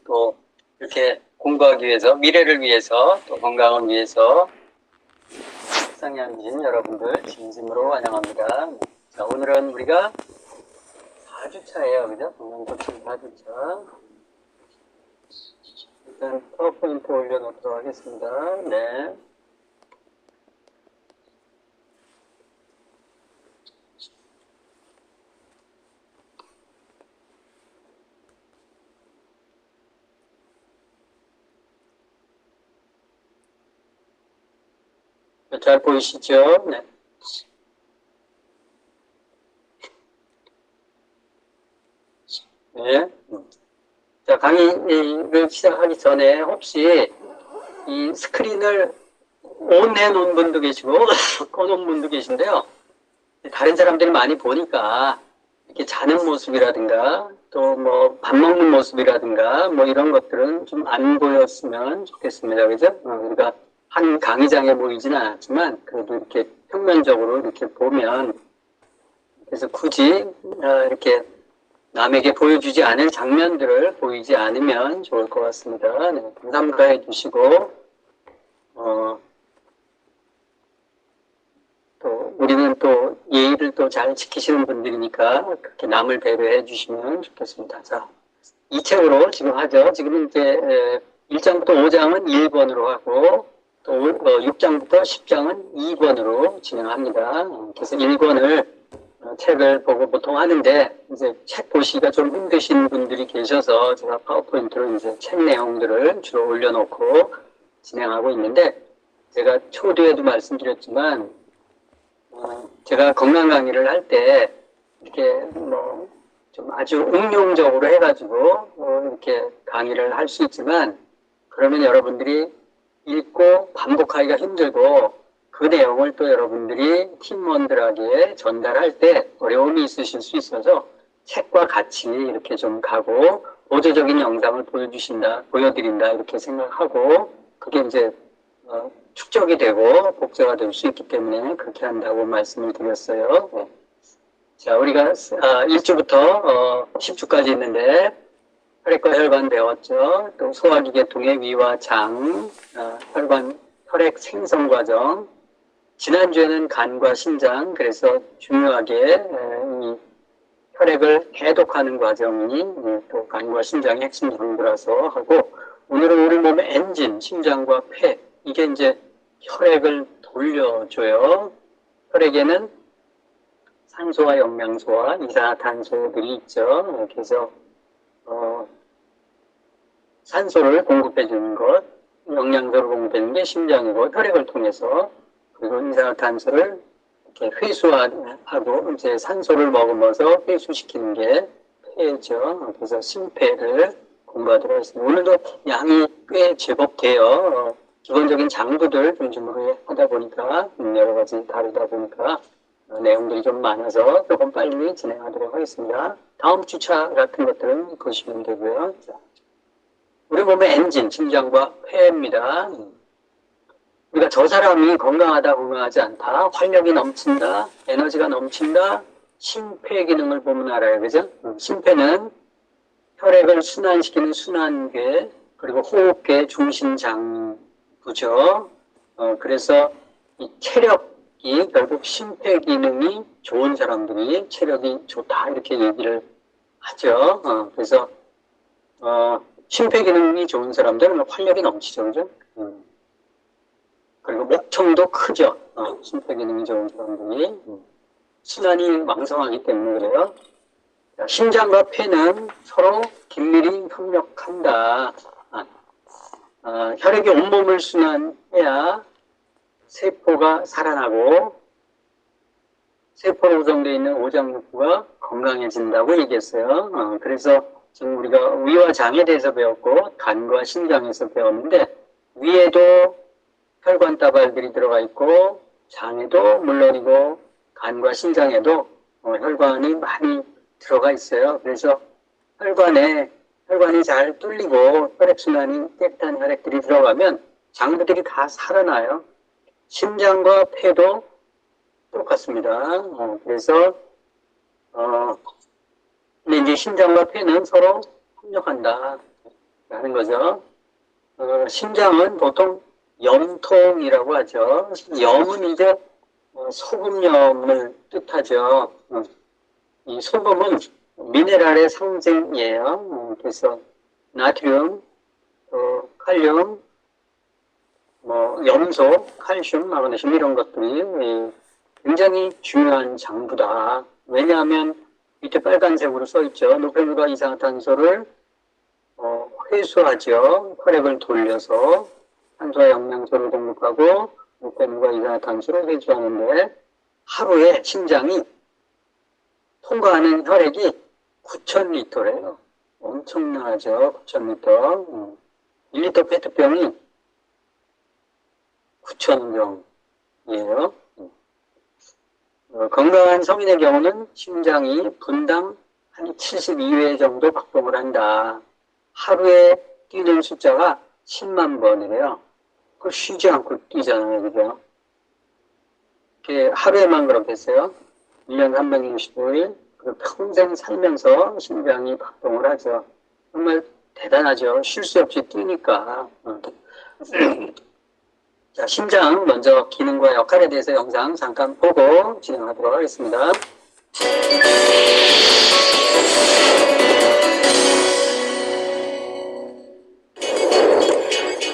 또 이렇게 공부하기 위해서, 미래를 위해서, 또 건강을 위해서 세상에 앉으신 여러분들 진심으로 환영합니다. 자, 오늘은 우리가 4주차예요. 그죠? 건강코칭 4주차. 일단 파워포인트 올려놓도록 하겠습니다. 네. 잘 보이시죠? 네. 네. 자, 강의를 시작하기 전에 혹시 이 스크린을 온 해놓은 분도 계시고, 꺼놓은 분도 계신데요. 다른 사람들이 많이 보니까 이렇게 자는 모습이라든가, 또 뭐 밥 먹는 모습이라든가, 뭐 이런 것들은 좀 안 보였으면 좋겠습니다. 그죠? 우리가 한 강의장에 보이지는 않았지만, 그래도 이렇게 평면적으로 이렇게 보면, 그래서 굳이 이렇게 남에게 보여주지 않은 장면들을 보이지 않으면 좋을 것 같습니다. 네, 삼가해 주시고, 또, 우리는 또 예의를 또 잘 지키시는 분들이니까 그렇게 남을 배려해 주시면 좋겠습니다. 자, 이 책으로 지금 하죠. 지금 이제 1장부터 5장은 1권으로 하고, 또 6장부터 10장은 2권으로 진행합니다. 그래서 1권을 책을 보고 보통 하는데, 이제 책 보시기가 좀 힘드신 분들이 계셔서 제가 파워포인트로 이제 책 내용들을 주로 올려놓고 진행하고 있는데, 제가 초두에도 말씀드렸지만, 제가 건강 강의를 할 때, 이렇게 뭐, 좀 아주 응용적으로 해가지고, 이렇게 강의를 할 수 있지만, 그러면 여러분들이 읽고 반복하기가 힘들고, 그 내용을 또 여러분들이 팀원들에게 전달할 때 어려움이 있으실 수 있어서 책과 같이 이렇게 좀 가고 보조적인 영상을 보여드린다 이렇게 생각하고 그게 이제 축적이 되고 복제가 될 수 있기 때문에 그렇게 한다고 말씀을 드렸어요. 네. 자, 우리가 1주부터 10주까지 있는데 혈액과 혈관 배웠죠. 또 소화기 계통의 위와 장, 혈관, 혈액 생성 과정, 지난주에는 간과 신장, 그래서 중요하게 이 혈액을 해독하는 과정이 또 간과 신장의 핵심 정보라서 하고, 오늘은 우리 몸의 엔진, 심장과 폐, 이게 이제 혈액을 돌려줘요. 혈액에는 산소와 영양소와 이산화탄소들이 있죠. 그래서 산소를 공급해 주는 것, 영양소를 공급해 주는 게 심장이고 혈액을 통해서, 그리고 이산화탄소를 이렇게 회수하고 이제 산소를 머금어서 회수시키는 게 폐죠. 그래서 심폐를 공부하도록 하겠습니다. 오늘도 양이 꽤 제법 돼요. 기본적인 장부들 중심으로 하다 보니까 여러 가지 다루다 보니까 내용들이 좀 많아서 조금 빨리 진행하도록 하겠습니다. 다음 주차 같은 것들은 보시면 되고요. 자, 우리 몸의 엔진, 심장과 폐입니다. 우리가 저 사람이 건강하다, 건강하지 않다, 활력이 넘친다, 에너지가 넘친다, 심폐 기능을 보면 알아요. 그죠? 심폐는 혈액을 순환시키는 순환계, 그리고 호흡계 중심장부죠. 그래서 이 체력이 결국 심폐 기능이 좋은 사람들이 체력이 좋다, 이렇게 얘기를 하죠. 그래서, 심폐 기능이 좋은 사람들은 활력이 넘치죠. 그죠? 그리고 목청도 크죠. 심폐 기능이 좋은 사람들이. 순환이 왕성하기 때문에 그래요. 심장과 폐는 서로 긴밀히 협력한다. 혈액이 온몸을 순환해야 세포가 살아나고 세포로 구성되어 있는 오장육부가 건강해진다고 얘기했어요. 그래서 지금 우리가 위와 장에 대해서 배웠고 간과 신장에서 배웠는데, 위에도 혈관 따발들이 들어가 있고 장에도 물론이고 간과 신장에도 혈관이 많이 들어가 있어요. 그래서 혈관이 잘 뚫리고 혈액순환이 깨끗한 혈액들이 들어가면 장부들이 다 살아나요. 심장과 폐도 똑같습니다. 그래서 근데 이제 심장과 폐는 서로 협력한다. 하는 거죠. 심장은 보통 염통이라고 하죠. 염은 이제 소금염을 뜻하죠. 이 소금은 미네랄의 상징이에요. 그래서 나트륨, 칼륨, 염소, 칼슘, 마그네슘 이런 것들이 굉장히 중요한 장부다. 왜냐하면 밑에 빨간색으로 써있죠. 노폐물과 이산화탄소를 회수하죠. 혈액을 돌려서 산소와 영양소를 공급하고 노폐물과 이산화탄소를 회수하는데 하루에 심장이 통과하는 혈액이 9,000리터래요. 엄청나죠. 9,000리터. 1리터 페트병이 9,000병이에요. 건강한 성인의 경우는 심장이 분당 한 72회 정도 박동을 한다. 하루에 뛰는 숫자가 10만 번이래요. 그걸 쉬지 않고 뛰잖아요. 그죠? 하루에만 그렇겠어요? 1년 365일, 그리고 평생 살면서 심장이 박동을 하죠. 정말 대단하죠. 쉴 수 없이 뛰니까. 자, 심장 먼저 기능과 역할에 대해서 영상 잠깐 보고 진행하도록 하겠습니다.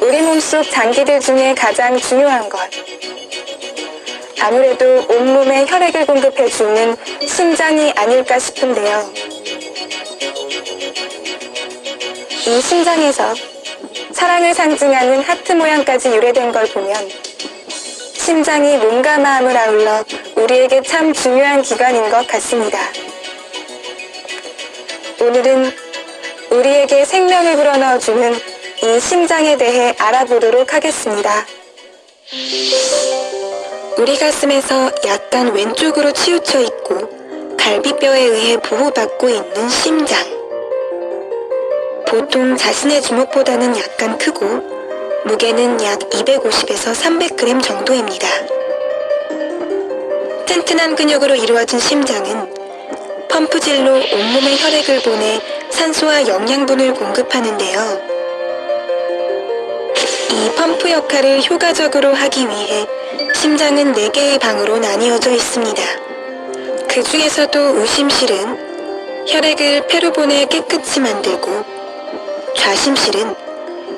우리 몸속 장기들 중에 가장 중요한 것. 아무래도 온몸에 혈액을 공급해주는 심장이 아닐까 싶은데요. 이 심장에서 사랑을 상징하는 하트 모양까지 유래된 걸 보면 심장이 몸과 마음을 아울러 우리에게 참 중요한 기관인 것 같습니다. 오늘은 우리에게 생명을 불어넣어주는 이 심장에 대해 알아보도록 하겠습니다. 우리 가슴에서 약간 왼쪽으로 치우쳐 있고 갈비뼈에 의해 보호받고 있는 심장. 보통 자신의 주먹보다는 약간 크고 무게는 약 250에서 300g 정도입니다. 튼튼한 근육으로 이루어진 심장은 펌프질로 온몸에 혈액을 보내 산소와 영양분을 공급하는데요. 이 펌프 역할을 효과적으로 하기 위해 심장은 4개의 방으로 나뉘어져 있습니다. 그 중에서도 우심실은 혈액을 폐로 보내 깨끗이 만들고, 좌심실은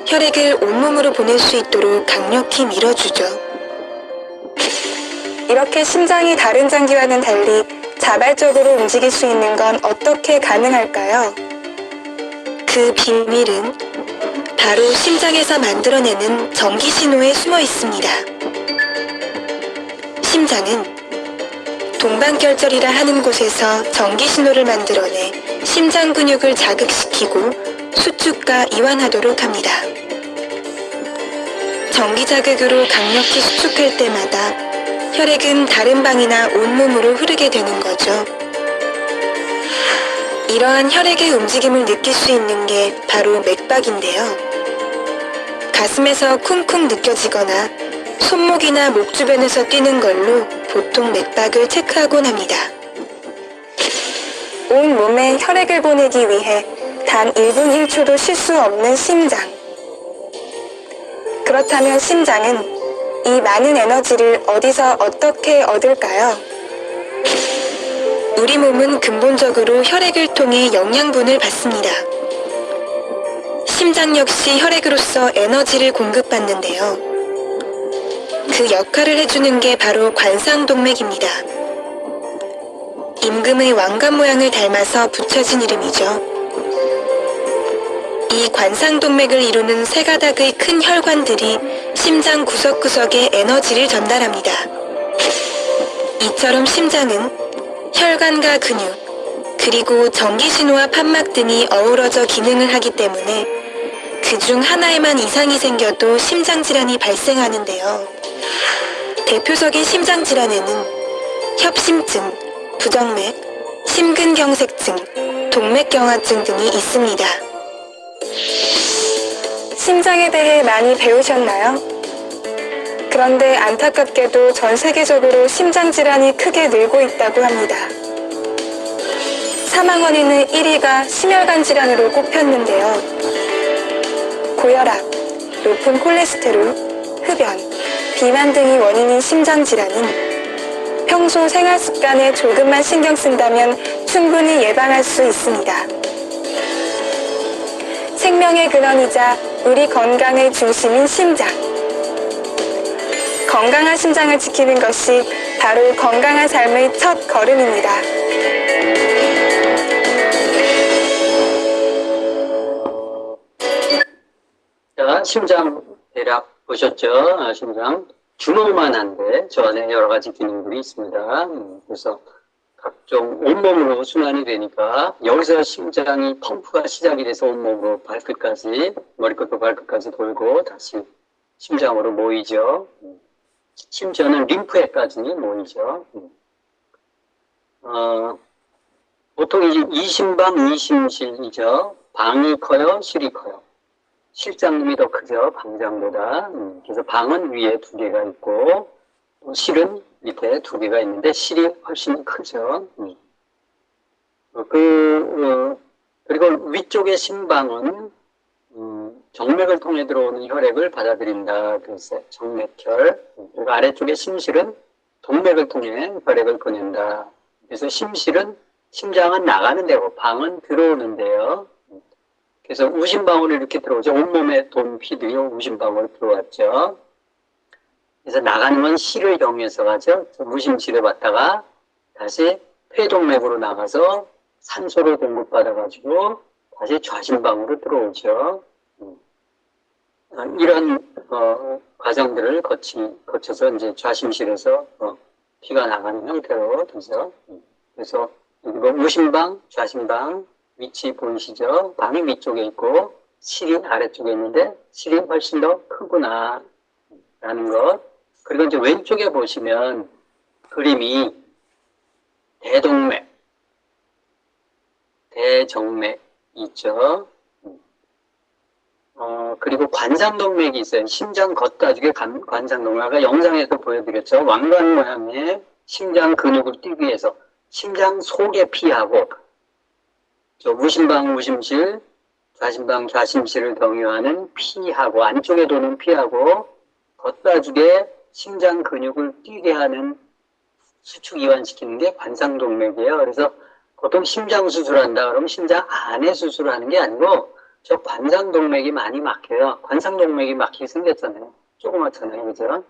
혈액을 온몸으로 보낼 수 있도록 강력히 밀어주죠. 이렇게 심장이 다른 장기와는 달리 자발적으로 움직일 수 있는 건 어떻게 가능할까요? 그 비밀은 바로 심장에서 만들어내는 전기 신호에 숨어 있습니다. 심장은 동반결절이라 하는 곳에서 전기 신호를 만들어내 심장 근육을 자극시키고 수축과 이완하도록 합니다. 전기 자극으로 강력히 수축할 때마다 혈액은 다른 방이나 온몸으로 흐르게 되는 거죠. 이러한 혈액의 움직임을 느낄 수 있는 게 바로 맥박인데요. 가슴에서 쿵쿵 느껴지거나 손목이나 목 주변에서 뛰는 걸로 보통 맥박을 체크하곤 합니다. 온 몸에 혈액을 보내기 위해 단 1분 1초도 쉴 수 없는 심장. 그렇다면 심장은 이 많은 에너지를 어디서 어떻게 얻을까요? 우리 몸은 근본적으로 혈액을 통해 영양분을 받습니다. 심장 역시 혈액으로서 에너지를 공급받는데요. 그 역할을 해주는 게 바로 관상동맥입니다. 임금의 왕관 모양을 닮아서 붙여진 이름이죠. 이 관상동맥을 이루는 세 가닥의 큰 혈관들이 심장 구석구석에 에너지를 전달합니다. 이처럼 심장은 혈관과 근육, 그리고 전기신호와 판막 등이 어우러져 기능을 하기 때문에 그중 하나에만 이상이 생겨도 심장질환이 발생하는데요. 대표적인 심장질환에는 협심증, 부정맥, 심근경색증, 동맥경화증 등이 있습니다. 심장에 대해 많이 배우셨나요? 그런데 안타깝게도 전 세계적으로 심장질환이 크게 늘고 있다고 합니다. 사망 원인의 1위가 심혈관 질환으로 꼽혔는데요. 고혈압, 높은 콜레스테롤, 흡연, 비만 등이 원인인 심장질환은 평소 생활 습관에 조금만 신경 쓴다면 충분히 예방할 수 있습니다. 생명의 근원이자 우리 건강의 중심인 심장. 건강한 심장을 지키는 것이 바로 건강한 삶의 첫 걸음입니다. 자, 심장 대략 보셨죠? 심장 주먹만한데 저 안에 여러 가지 기능들이 있습니다. 그래서 각종 온몸으로 순환이 되니까 여기서 심장이 펌프가 시작이 돼서 온몸으로 발끝까지 머리끝부터 발끝까지 돌고 다시 심장으로 모이죠. 심지어는 림프에까지 모이죠. 보통 이제 이심방, 이심실이죠. 방이 커요, 실이 커요. 실장님이 더 크죠, 방장보다. 그래서 방은 위에 2개가 있고, 실은 밑에 2개가 있는데, 실이 훨씬 크죠. 그리고 위쪽의 심방은, 정맥을 통해 들어오는 혈액을 받아들인다. 그래서 정맥혈. 그리고 아래쪽의 심실은 동맥을 통해 혈액을 보낸다. 그래서 심장은 나가는 데고, 방은 들어오는 데요. 그래서 우심방으로 이렇게 들어오죠. 온몸에 돈 피들이 우심방으로 들어왔죠. 그래서 나가는 건 실을 이용해서 가죠. 무심실에 왔다가 다시 폐동맥으로 나가서 산소를 공급받아가지고 다시 좌심방으로 들어오죠. 이런 과정들을 거쳐서 이제 좌심실에서 피가 나가는 형태로 되죠. 그래서 우심방, 좌심방 위치 보이시죠? 방이 위쪽에 있고 실이 아래쪽에 있는데 실이 훨씬 더 크구나 라는 것. 그리고 이제 왼쪽에 보시면 그림이 대동맥, 대정맥 있죠. 그리고 관상동맥이 있어요. 심장 겉가죽에 관상동맥. 아까 영상에서 보여드렸죠. 왕관 모양의 심장 근육을 띄기 위해서 심장 속에 피하고 우심방, 우심실, 좌심방, 좌심실을 경유하는 피하고 안쪽에 도는 피하고 겉가죽에 심장 근육을 뛰게 하는 수축 이완시키는 게 관상동맥이에요. 그래서 보통 심장 수술한다 그러면 심장 안에 수술하는 게 아니고 저 관상동맥이 많이 막혀요. 관상동맥이 막히게 생겼잖아요. 조그맣잖아요. 그죠?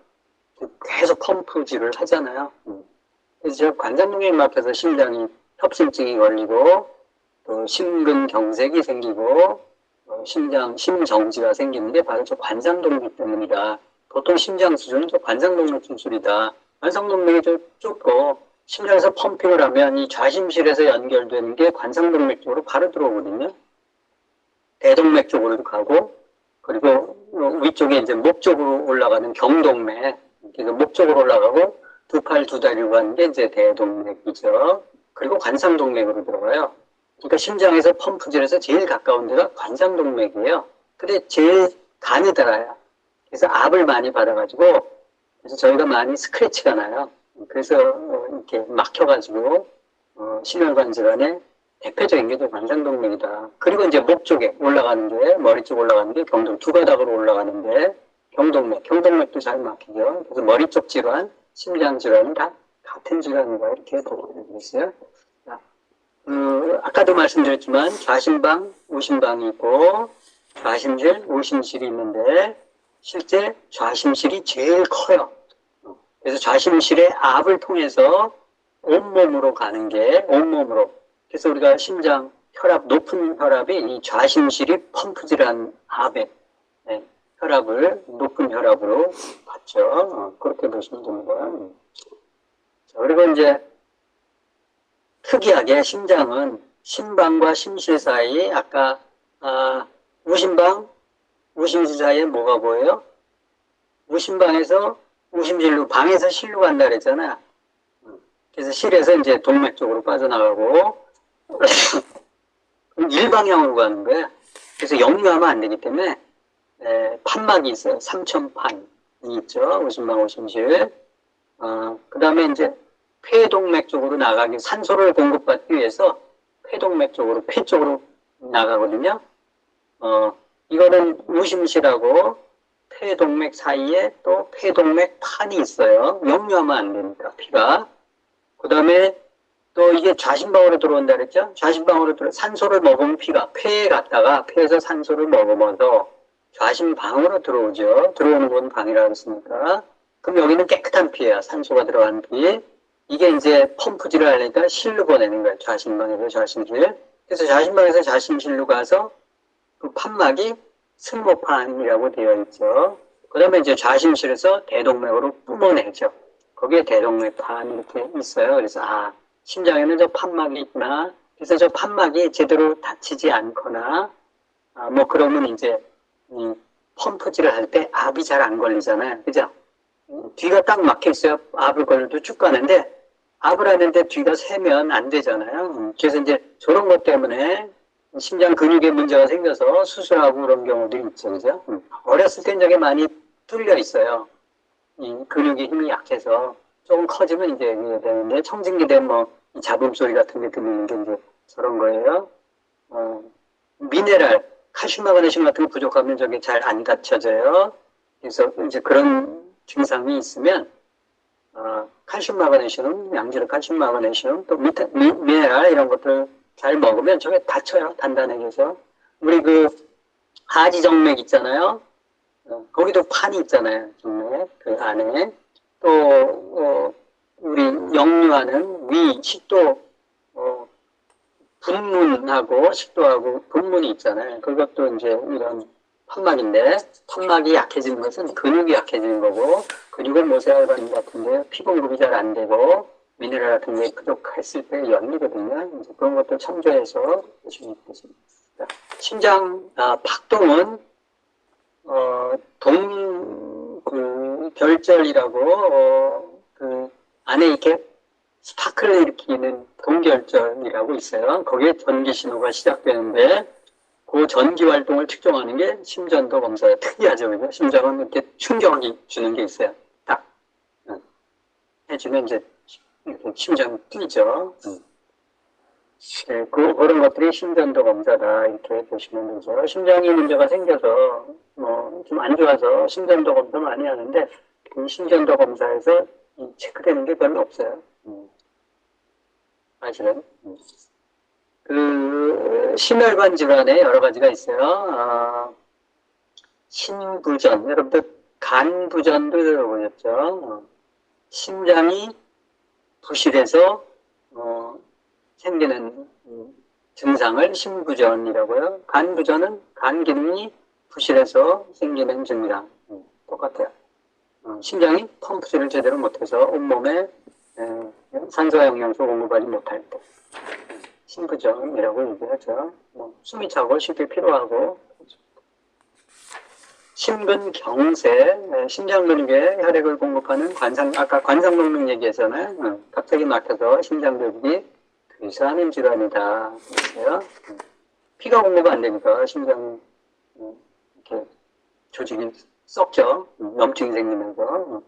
계속 펌프질을 하잖아요. 그래서 저 관상동맥이 막혀서 심장이 협심증이 걸리고 또 심근경색이 생기고 심정지가 생기는 게 바로 저 관상동맥 때문이다. 보통 심장 수술은 저 관상동맥 수술이다. 관상동맥이 좀 좁고 심장에서 펌핑을 하면 이 좌심실에서 연결되는 게 관상동맥 쪽으로 바로 들어오거든요. 대동맥 쪽으로도 가고 그리고 위쪽에 이제 목 쪽으로 올라가는 경동맥, 그래서 목 쪽으로 올라가고 두 팔 두 다리로 가는 게 이제 대동맥이죠. 그리고 관상동맥으로 들어가요. 그러니까 심장에서 펌프질에서 제일 가까운 데가 관상동맥이에요. 근데 제일 가느다라요. 그래서 압을 많이 받아가지고 그래서 저희가 많이 스크래치가 나요. 그래서 이렇게 막혀가지고 심혈관 질환의 대표적인 게 관상동맥이다. 그리고 이제 목 쪽에 올라가는 게 머리 쪽 올라가는 게 두 가닥으로 올라가는데 경동맥도 잘 막히죠. 그래서 머리 쪽 질환, 심장 질환은 다 같은 질환이다 이렇게 보고 있어요. 아까도 말씀드렸지만 좌심방, 우심방이 있고 좌심실, 우심실이 있는데 실제 좌심실이 제일 커요. 그래서 좌심실의 압을 통해서 온몸으로 가는 게 온몸으로. 그래서 우리가 심장 혈압, 높은 혈압이 이 좌심실이 펌프질한 압에 혈압을 높은 혈압으로 받죠. 그렇게 보시면 됩니다. 자, 그리고 이제 특이하게 심장은 심방과 심실 사이 아까 우심방, 우심실 사이에 뭐가 보여요? 우심방에서 우심실로 방에서 실로 간다 그랬잖아요. 그래서 실에서 이제 동맥 쪽으로 빠져나가고 일방향으로 가는 거예요. 그래서 역류하면 안 되기 때문에 판막이 있어요. 삼천판이 있죠. 우심방, 우심실. 그 다음에 이제 폐동맥 쪽으로 나가기, 산소를 공급받기 위해서 폐동맥 쪽으로, 폐 쪽으로 나가거든요. 이거는 우심실하고 폐동맥 사이에 또 폐동맥 판이 있어요. 역류하면 안 되니까, 피가. 그 다음에 또 이게 좌심방으로 들어온다 그랬죠? 좌심방으로 산소를 먹으면 피가 폐에 갔다가 폐에서 산소를 먹으면서 좌심방으로 들어오죠. 들어오는 건 방이라고 했으니까. 그럼 여기는 깨끗한 피예요. 산소가 들어간 피. 이게 이제 펌프질을 하려니까 실로 보내는 거예요. 좌심방에서 좌심실. 그래서 좌심방에서 좌심실로 가서 그 판막이 승모판이라고 되어 있죠. 그 다음에 이제 좌심실에서 대동맥으로 뿜어내죠. 거기에 대동맥판 이렇게 있어요. 그래서 심장에는 저 판막이 있구나. 그래서 저 판막이 제대로 닫히지 않거나 뭐 그러면 이제 이 펌프질을 할 때 압이 잘 안 걸리잖아요. 그죠? 뒤가 딱 막혀 있어야 압을 걸려도 쭉 가는데 압을 하는데 뒤가 세면 안 되잖아요. 그래서 이제 저런 것 때문에 심장 근육에 문제가 생겨서 수술하고 그런 경우도 있죠. 그죠? 어렸을 땐 저게 많이 뚫려 있어요. 이 근육의 힘이 약해서 조금 커지면 이제 이게 되는데 청진기 되면 뭐 잡음 소리 같은 게 들리는 게 이제 저런 거예요. 미네랄, 칼슘, 마그네슘 같은 게 부족하면 저게 잘 안 닫혀져요. 그래서 이제 그런 증상이 있으면 칼슘, 마그네슘, 양질의 칼슘, 마그네슘, 또 미네랄 이런 것들 잘 먹으면 저게 닫혀요. 단단해져서. 우리 그 하지정맥 있잖아요. 거기도 판이 있잖아요. 정맥 그 안에. 또 우리 역류하는 위, 식도, 분문하고 식도하고 분문이 있잖아요. 그것도 이제 이런 판막인데, 판막이 약해지는 것은 근육이 약해지는 거고, 근육을 모세혈관 같은데 피 공급이 잘 안 되고, 미네랄 같은 게 부족했을 때 열리거든요. 이제 그런 것도 참조해서 보시면 되겠습니다. 심장 박동은 결절이라고 그 안에 이렇게 스파크를 일으키는 동결절이라고 있어요. 거기에 전기 신호가 시작되는데 그 전기 활동을 측정하는 게 심전도 검사예요. 특이하죠, 그죠? 심장은 이렇게 충격이 주는 게 있어요. 딱 해주면 이제 이렇게 심장이 뛰죠. 네, 그런 것들이 심전도 검사다 이렇게 보시면 되죠. 심장에 문제가 생겨서 뭐 좀 안 좋아서 심전도 검사 많이 하는데 이 심전도 검사에서 체크되는 게 별로 없어요. 사실은 그 심혈관 질환에 여러 가지가 있어요. 신부전, 여러분들 간부전도 들어보셨죠? 심장이 부실해서 생기는 증상을 신부전이라고요. 간부전은 간 기능이 부실해서 생기는 증상. 똑같아요. 심장이 펌프질을 제대로 못해서 온몸에 산소와 영양소 공급하지 못할 때. 신부전이라고 얘기하죠. 숨이 차고 쉽게 피로하고. 심근경색, 심장 근육에 혈액을 공급하는 아까 관상동맥 얘기했잖아요. 갑자기 막혀서 심장 근육이 괴사하는 질환이다. 그랬어요. 피가 공급 안 되니까 심장 이렇게 조직이 썩죠. 염증이 생기면서.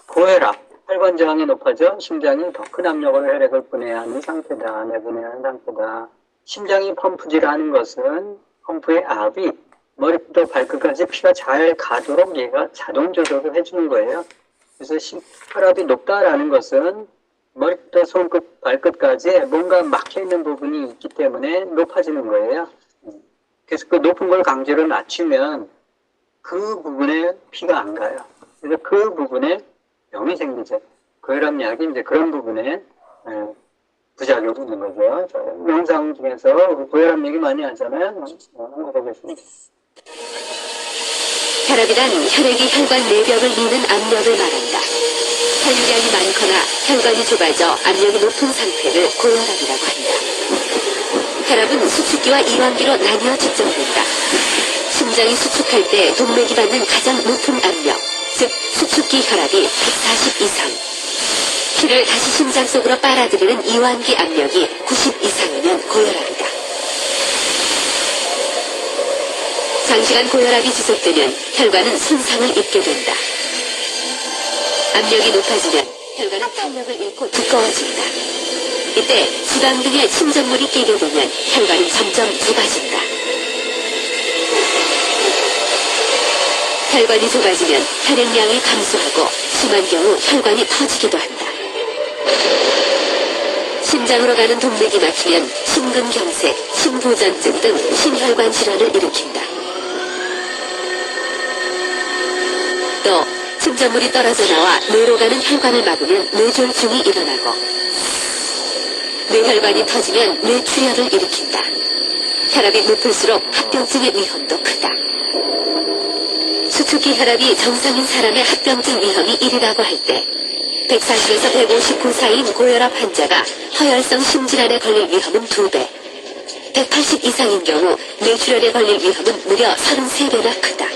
고혈압, 혈관 저항이 높아져 심장이 더 큰 압력으로 혈액을 보내야 하는 상태다. 내보내야 하는 상태다. 심장이 펌프질하는 것은 펌프의 압이 머리부터 발끝까지 피가 잘 가도록 얘가 자동 조절을 해주는 거예요. 그래서 혈압이 높다라는 것은 머리부터 손끝, 발끝까지 뭔가 막혀있는 부분이 있기 때문에 높아지는 거예요. 그래서 그 높은 걸 강제로 낮추면 그 부분에 피가 안 가요. 그래서 그 부분에 병이 생기죠. 고혈압약이 이제 그런 부분에 부작용이 있는 거죠. 영상 중에서 고혈압 얘기 많이 하잖아요. 한번 보겠습니다. 혈압이란 혈액이 혈관 내벽을 미는 압력을 말한다. 혈량이 많거나 혈관이 좁아져 압력이 높은 상태를 고혈압이라고 한다. 혈압은 수축기와 이완기로 나뉘어 측정된다. 심장이 수축할 때 동맥이 받는 가장 높은 압력, 즉 수축기 혈압이 140 이상. 피를 다시 심장 속으로 빨아들이는 이완기 압력이 90 이상이면 고혈압이다. 장시간 고혈압이 지속되면 혈관은 손상을 입게 된다. 압력이 높아지면 혈관은 탄력을 잃고 두꺼워진다. 이때 지방 등의 침전물이 끼게 되면 혈관은 점점 좁아진다. 혈관이 좁아지면 혈액량이 감소하고 심한 경우 혈관이 터지기도 한다. 심장으로 가는 동맥이 막히면 심근경색, 심부전증 등 심혈관 질환을 일으킨다. 또 심장물이 떨어져 나와 뇌로 가는 혈관을 막으면 뇌졸중이 일어나고 뇌혈관이 터지면 뇌출혈을 일으킨다. 혈압이 높을수록 합병증의 위험도 크다. 수축기 혈압이 정상인 사람의 합병증 위험이 1이라고 할 때 140에서 159 사이인 고혈압 환자가 허혈성 심질환에 걸릴 위험은 2배, 180 이상인 경우 뇌출혈에 걸릴 위험은 무려 33배나 크다.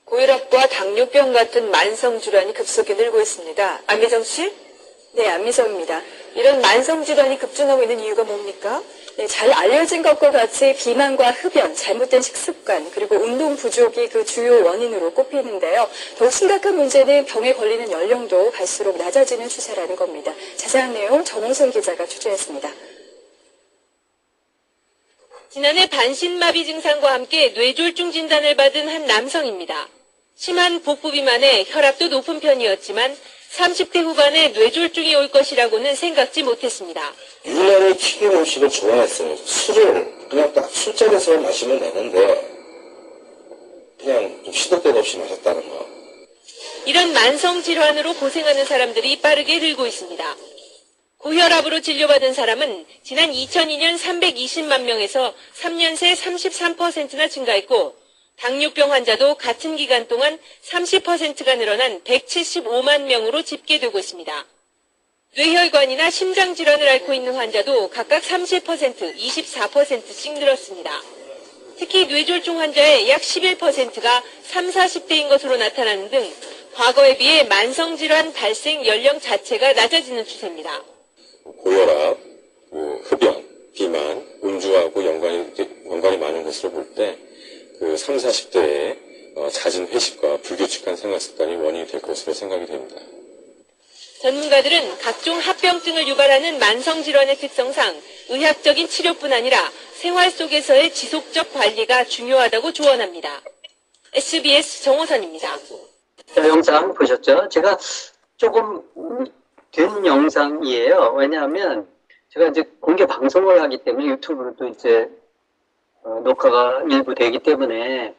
고혈압과 당뇨병 같은 만성 질환이 급속히 늘고 있습니다. 안미정 씨? 네, 안미정입니다. 이런 만성 질환이 급증하고 있는 이유가 뭡니까? 네, 잘 알려진 것과 같이 비만과 흡연, 잘못된 식습관, 그리고 운동 부족이 그 주요 원인으로 꼽히는데요. 더욱 심각한 문제는 병에 걸리는 연령도 갈수록 낮아지는 추세라는 겁니다. 자세한 내용 정홍선 기자가 취재했습니다. 지난해 반신마비 증상과 함께 뇌졸중 진단을 받은 한 남성입니다. 심한 복부 비만에 혈압도 높은 편이었지만 30대 후반에 뇌졸중이 올 것이라고는 생각지 못했습니다. 유난히 튀김음식을 좋아했어요. 술을 그냥 딱 술자리에서 마시면 되는데 그냥 좀 시도 때도 없이 마셨다는 거. 이런 만성 질환으로 고생하는 사람들이 빠르게 늘고 있습니다. 고혈압으로 진료받은 사람은 지난 2002년 320만 명에서 3년 새 33%나 증가했고 당뇨병 환자도 같은 기간 동안 30%가 늘어난 175만 명으로 집계되고 있습니다. 뇌혈관이나 심장질환을 앓고 있는 환자도 각각 30%, 24%씩 늘었습니다. 특히 뇌졸중 환자의 약 11%가 3, 40대인 것으로 나타나는 등 과거에 비해 만성질환 발생 연령 자체가 낮아지는 추세입니다. 고혈압, 흡연, 비만, 음주하고 연관이 많은 것으로 볼 때 그 3, 40대의 잦은 회식과 불규칙한 생활 습관이 원인이 될 것으로 생각이 됩니다. 전문가들은 각종 합병증을 유발하는 만성질환의 특성상 의학적인 치료뿐 아니라 생활 속에서의 지속적 관리가 중요하다고 조언합니다. SBS 정호선입니다. 자, 영상 보셨죠? 제가 조금 된 영상이에요. 왜냐하면 제가 이제 공개 방송을 하기 때문에 유튜브로도 이제 녹화가 일부 되기 때문에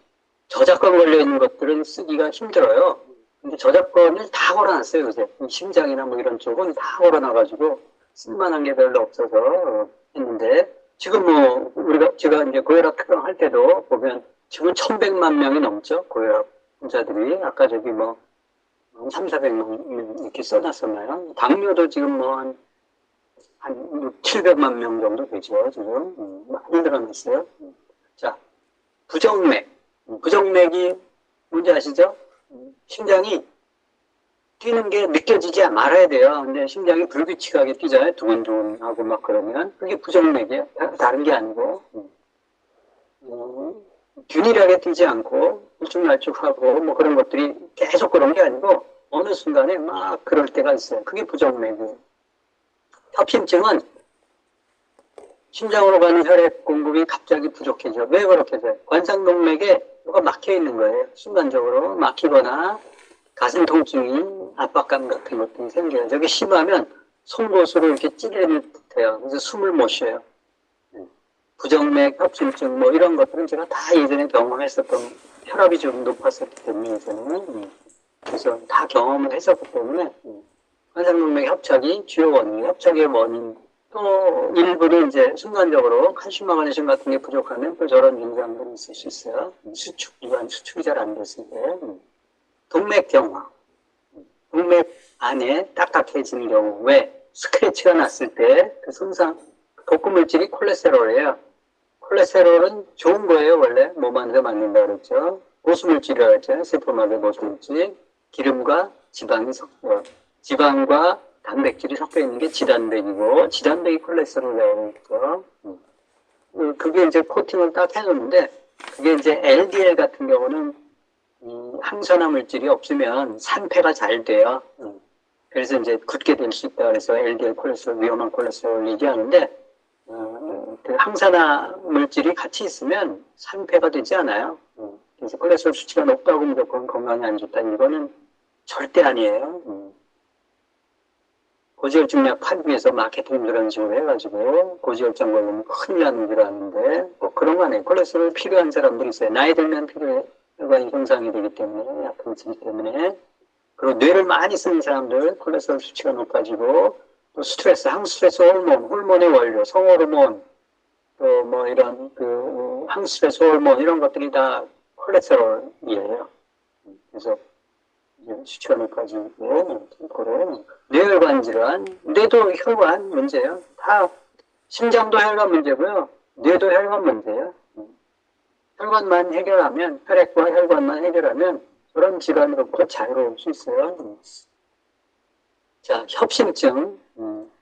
저작권 걸려 있는 것들은 쓰기가 힘들어요. 근데 저작권을 다 걸어놨어요, 요새. 심장이나 뭐 이런 쪽은 다 걸어놔가지고 쓸만한 게 별로 없어서 했는데 지금 뭐 제가 이제 고혈압 특강 할 때도 보면 지금 1100만 명이 넘죠, 고혈압 환자들이. 아까 저기 뭐 3, 400명 이렇게 써놨었나요? 당뇨도 지금 뭐 한 700만 명 정도 되죠, 지금. 많이 늘어났어요. 자, 부정맥. 부정맥이 뭔지 아시죠? 심장이 뛰는 게 느껴지지 말아야 돼요. 근데 심장이 불규칙하게 뛰잖아요. 두근두근하고 막 그러면. 그게 부정맥이에요. 다른 게 아니고. 균일하게 뛰지 않고, 일쭉날쭉하고 뭐 그런 것들이 계속 그런 게 아니고, 어느 순간에 막 그럴 때가 있어요. 그게 부정맥이에요. 협심증은 심장으로 가는 혈액 공급이 갑자기 부족해져. 왜 그렇게 돼요? 관상동맥에 뭐가 막혀 있는 거예요. 순간적으로 막히거나 가슴 통증이 압박감 같은 것들이 생겨요. 저게 심하면 송곳으로 이렇게 찌르는 듯해요. 그래서 숨을 못 쉬어요. 부정맥, 협심증 뭐 이런 것들은 제가 다 예전에 경험했었던, 혈압이 좀 높았었기 때문에 예전에는. 그래서 다 경험을 했었기 때문에 관상동맥 협착이 주요 원인, 협착의 원인, 또 일부는 이제 순간적으로 칼슘 마그네슘 같은 게 부족하면 또 저런 증상들이 있을 수 있어요. 수축이 잘 안 됐을 때. 동맥경화, 동맥 안에 딱딱해지는 경우, 왜? 스크래치가 났을 때 그 손상, 독소물질이 콜레스테롤이에요. 콜레스테롤은 좋은 거예요, 원래. 몸 안에서 맞는다 그랬죠. 보수물질이라고 했죠. 세포막의 보수물질. 기름과 지방이 섞여. 지방과 단백질이 섞여 있는 게 지단백이고, 지단백이 콜레스테롤이라고 했죠. 그게 이제 코팅을 딱 해줬는데, 그게 이제 LDL 같은 경우는 항산화 물질이 없으면 산패가 잘 돼요. 그래서 이제 굳게 될 수 있다 그래서 LDL 콜레스테롤, 위험한 콜레스테롤 얘기하는데, 그 항산화 물질이 같이 있으면 산패가 되지 않아요. 그래서 콜레스테롤 수치가 높다고 무조건 건강에 안 좋다. 이거는 절대 아니에요. 고지혈증약 팔기 위해서 마케팅 그런 식으로 해가지고 고지혈증 걸리면 큰일 나는 줄 아는데 뭐 그런 거 아니에요. 콜레스테롤 필요한 사람들이 있어요. 나이 들면 혈관이 손상이 되기 때문에, 약품 쓰기 때문에. 그리고 뇌를 많이 쓰는 사람들 콜레스테롤 수치가 높아지고, 또 스트레스, 항스트레스 호르몬의 원료, 성호르몬, 또 뭐 이런 그 항스트레스 호르몬 이런 것들이 다 콜레스테롤이에요. 그래서 수치가 높아지고, 그런 뇌혈관 질환, 뇌도 혈관 문제예요. 다 심장도 혈관 문제고요, 뇌도 혈관 문제예요. 혈관만 해결하면, 혈액과 혈관만 해결하면 그런 질환으로부터 자유로울 수 있어요. 자, 협심증,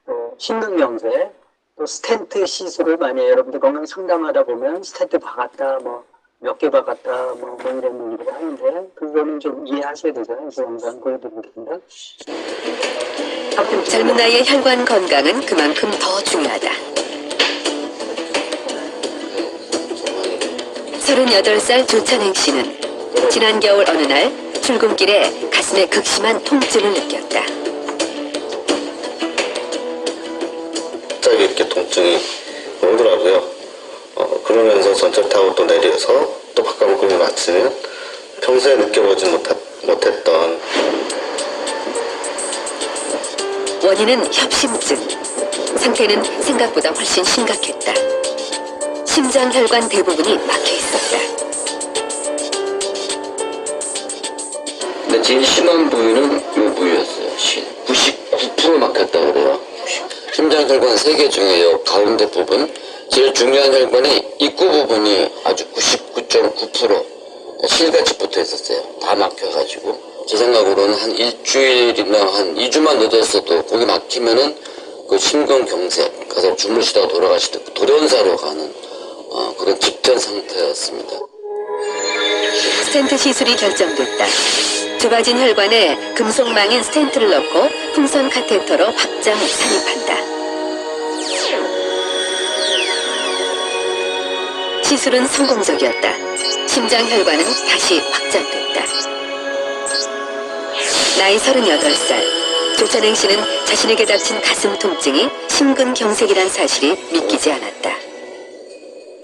또 심근경색, 또 스텐트 시술을 많이 해요. 여러분들 건강 상담하다 보면 스텐트 박았다, 뭐 몇 개 박았다, 뭐 이런 얘기를 하는데 그거는 좀 이해하셔야 되잖아요. 그래서 영상 보여드리겠습니다. 젊은 나이의 혈관 건강은 그만큼 더 중요하다. 38살 조찬행 씨는 지난 겨울 어느 날 출근길에 가슴에 극심한 통증을 느꼈다. 갑자기 이렇게 통증이 오더라고요. 그러면서 전철 타고 또 내려서 또 바깥문을 맞추면 평소에 느껴보지 못했던 원인은 협심증. 상태는 생각보다 훨씬 심각했다. 심장 혈관 대부분이 막혀 있었다. 근데 제일 심한 부위는 이 부위였어요. 99% 막혔다 그래요. 심장혈관 3개 중에 요 가운데 부분, 제일 중요한 혈관의 입구 부분이 아주 99.9% 실같이 붙어 있었어요. 다 막혀가지고. 제 생각으로는 한 일주일이나 한 2주만 늦었어도 거기 막히면은 그 심근경색, 가서 주무시다가 돌아가실 때 돌연사로 가는 그런 직전 상태였습니다. 스텐트 시술이 결정됐다. 좁아진 혈관에 금속망인 스텐트를 넣고 풍선 카테터로 확장 삽입한다. 시술은 성공적이었다. 심장 혈관은 다시 확장됐다. 나이 38살. 조찬행 씨는 자신에게 닥친 가슴 통증이 심근경색이란 사실이 믿기지 않았다.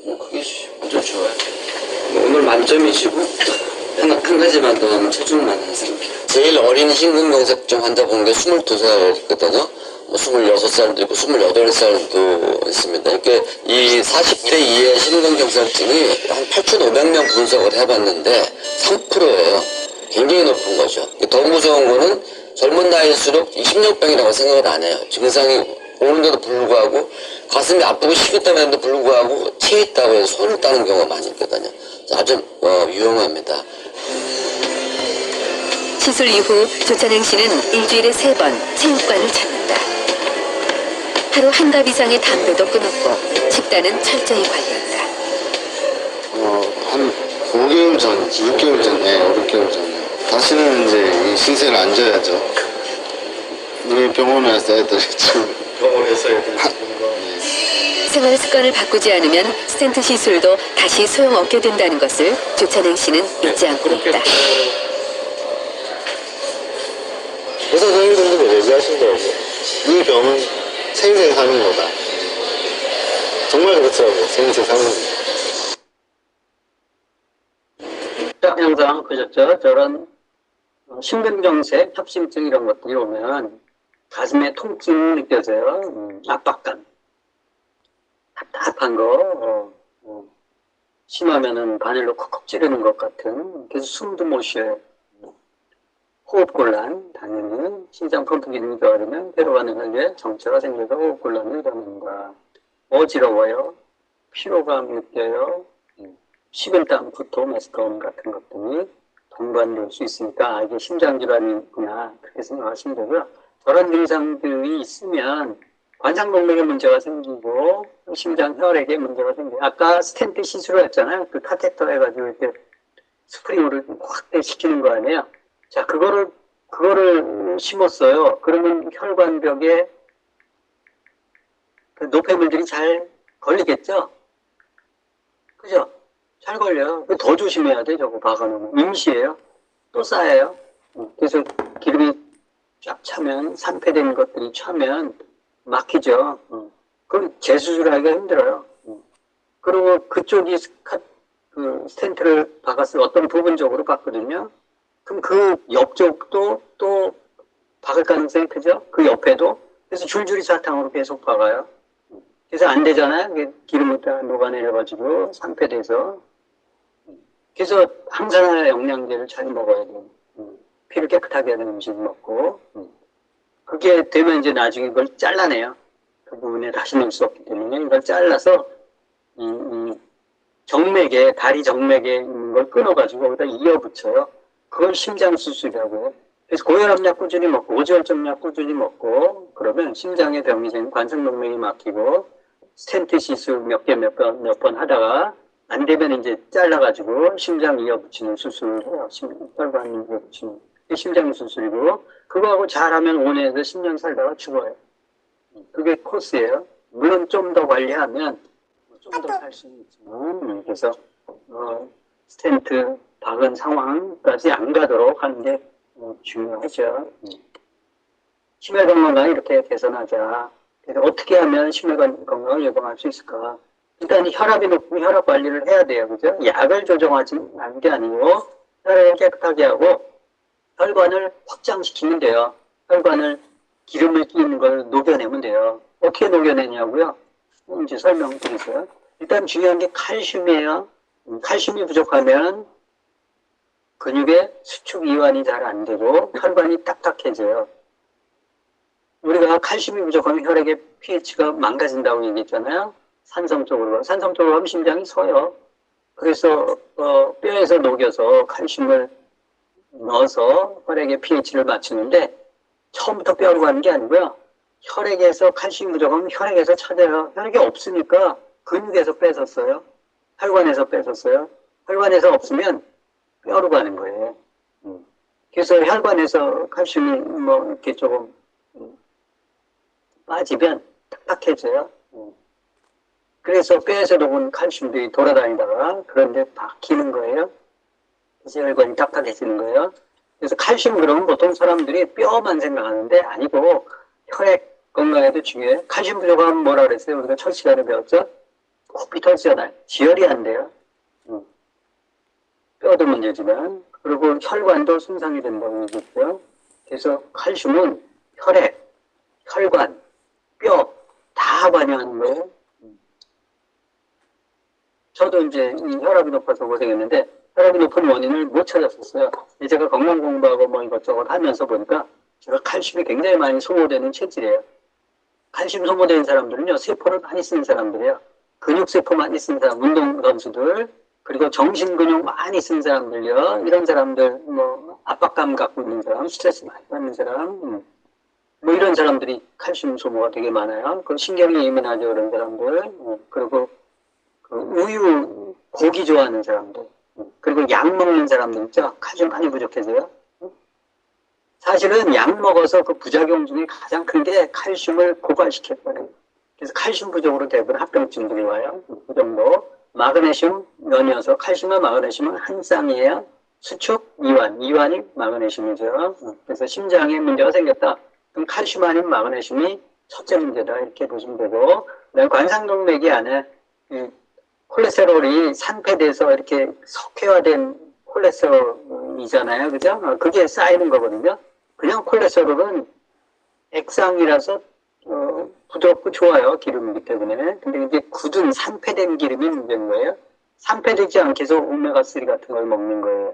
그게 아주 좋아요. 오늘 만점이시고 한 가지만 더 하면 체중만 하세요. 제일 어린 심근경색증 환자 본 게 22살이거든요. 26살도 있고 28살도 있습니다. 이렇게 이 40대 이하의 심근경색증이 한 8,500명 분석을 해봤는데 3%예요. 굉장히 높은 거죠. 더 무서운 거는 젊은 나이일수록 20년병이라고 생각을 안 해요. 증상이 오는데도 불구하고 가슴이 아프고 식은땀에도 불구하고 체해 있다고 해서 손을 따는 경우가 많이 있거든요. 아주 위험합니다. 시술 이후 조찬행 씨는 일주일에 3번 체육관을 찾는다. 하루 한 갑 이상의 담배도 끊었고 식단은 철저히 관리한다. 한 5개월 전, 6개월 전에, 5개월 전에 다시는 이제 이 신세를 안 져야죠. 우리 병원에 와서 애들이 좀 병원에서 애들이 생활 습관을 바꾸지 않으면 스텐트 시술도 다시 소용없게 된다는 것을 조찬행 씨는 잊지 않고 있다. 의사 선생님들도 얘기하시더라고요. 이 병은 생생 사는 거다. 정말 그렇더라고요. 생생 사는 거. 자, 영상 보셨죠? 저런 심근경색, 협심증 이런 것들이 오면 가슴에 통증 느껴져요. 압박감. 답답한 거, 심하면은 바늘로 콕콕 찌르는 것 같은, 그래서 숨도 못 쉬어요. 호흡곤란, 당연히 심장 펌프 기능이 저하되면 배로 가는 혈류에 정체가 생겨서 호흡곤란을 일어나는가. 어지러워요. 피로감 느껴요. 식은땀, 구토, 메스꺼움 같은 것들이 동반될 수 있으니까 이게 심장질환이구나 그렇게 생각하시면 되고요. 저런 증상들이 있으면 관상동맥에 문제가 생기고 심장 혈액에 문제가 생기고, 아까 스텐트 시술을 했잖아요. 그 카테터 해가지고 이렇게 스프링으로 확대시키는 거 아니에요. 자, 그거를 그거를 심었어요. 그러면 혈관벽에 그 노폐물들이 잘 걸리겠죠? 그죠? 잘 걸려요. 더 조심해야 돼, 저거 박아놓으면. 임시예요. 또 쌓여요. 그래서 기름이 쫙 차면, 산패된 것들이 차면 막히죠. 그럼 재수술하기가 힘들어요. 그리고 그쪽이 그 스텐트를 박았을 어떤 부분적으로 박거든요. 그럼 그 옆쪽도 또 박을 가능성이 크죠? 그 옆에도. 그래서 줄줄이 사탕으로 계속 박아요. 그래서 안 되잖아요. 기름을 다 녹아내려가지고 산패돼서. 그래서 항산화 영양제를 잘 먹어야 돼요. 피를 깨끗하게 하는 음식 먹고. 그게 되면 이제 나중에 그걸 잘라내요. 그 부분에 다시 넣을 수 없기 때문에 이걸 잘라서 정맥에, 다리 정맥에 있는 걸 끊어가지고 거기다 이어붙여요. 그걸 심장수술이라고 해요. 그래서 고혈압약 꾸준히 먹고, 오지혈점약 꾸준히 먹고, 그러면 심장에 병이 생기고, 관성동맥이 막히고, 스텐트 시술 몇 번 하다가, 안 되면 이제 잘라가지고, 심장 이어붙이는 수술을 해요. 혈관 이어붙이는. 심장 수술이고, 그거하고 잘하면 5년에서 10년 살다가 죽어요. 그게 코스예요. 물론 좀 더 관리하면, 좀 더 살 수는 있지만, 그래서, 스텐트 박은 상황까지 안 가도록 하는 게 중요하죠. 심혈관 건강을 이렇게 개선하자. 그래서 어떻게 하면 심혈관 건강을 예방할 수 있을까? 일단 혈압이 높으면 혈압 관리를 해야 돼요. 그죠? 약을 조정하지 않는 게 아니고, 혈액을 깨끗하게 하고, 혈관을 확장시키면 돼요. 혈관을 기름을 끼는 걸 녹여내면 돼요. 어떻게 녹여내냐고요? 이제 설명드리세요. 일단 중요한 게 칼슘이에요. 칼슘이 부족하면 근육의 수축 이완이 잘 안 되고 혈관이 딱딱해져요. 우리가 칼슘이 부족하면 혈액의 pH가 망가진다고 얘기했잖아요. 산성 쪽으로 하면 심장이 서요. 그래서 뼈에서 녹여서 칼슘을 넣어서 혈액의 pH를 맞추는데 처음부터 뼈로 가는 게 아니고요. 혈액에서 칼슘이 부족하면 혈액에서 찾아요. 혈액이 없으니까 근육에서 뺏었어요. 혈관에서 뺏었어요. 혈관에서 없으면 뼈로 가는 거예요. 그래서 혈관에서 칼슘이 뭐 이렇게 조금 빠지면 딱딱해져요. 그래서 뼈에서 녹은 칼슘들이 돌아다니다가 그런데 박히는 거예요. 그래서 혈관이 딱딱해지는 거예요. 그래서 칼슘 그러면 보통 사람들이 뼈만 생각하는데 아니고 혈액 건강에도 중요해요. 칼슘 부족하면 뭐라 그랬어요? 우리가 첫 시간에 배웠죠? 코피 터지잖아요. 지혈이 안 돼요. 뼈도 문제지만 그리고 혈관도 손상이 된다고 얘기했고요. 그래서 칼슘은 혈액, 혈관, 뼈 다 관여하는 거예요. 저도 이제 혈압이 높아서 고생했는데 혈압이 높은 원인을 못 찾았었어요. 제가 건강 공부하고 뭐 이것저것 하면서 보니까 제가 칼슘이 굉장히 많이 소모되는 체질이에요. 칼슘 소모되는 사람들은요, 세포를 많이 쓰는 사람들이에요. 근육세포 많이 쓰는 사람, 운동선수들, 그리고 정신근육 많이 쓰는 사람들요. 이런 사람들, 뭐, 압박감 갖고 있는 사람, 스트레스 많이 받는 사람, 뭐 이런 사람들이 칼슘 소모가 되게 많아요. 그 신경이 예민하죠, 그런 사람들. 그리고 그 우유, 고기 좋아하는 사람들. 그리고 약 먹는 사람들 있죠? 칼슘 많이 부족해서요. 사실은 약 먹어서 그 부작용 중에 가장 큰 게 칼슘을 고갈시켜버려요. 그래서 칼슘 부족으로 대부분 합병증들이 와요. 그 정도. 마그네슘 면이어서 칼슘과 마그네슘은 한 쌍이에요. 수축, 이완이 마그네슘이죠. 그래서 심장에 문제가 생겼다. 그럼 칼슘 아닌 마그네슘이 첫째 문제다. 이렇게 보시면 되고, 그다음에 관상동맥이 안에 콜레스테롤이 산패돼서 이렇게 석회화된 콜레스테롤이잖아요. 그죠? 그게 쌓이는 거거든요. 그냥 콜레스테롤은 액상이라서 부드럽고 좋아요. 기름이기 때문에. 근데 이게 굳은 산패된 기름이 문제인 거예요. 산패되지 않게 해서 오메가3 같은 걸 먹는 거예요.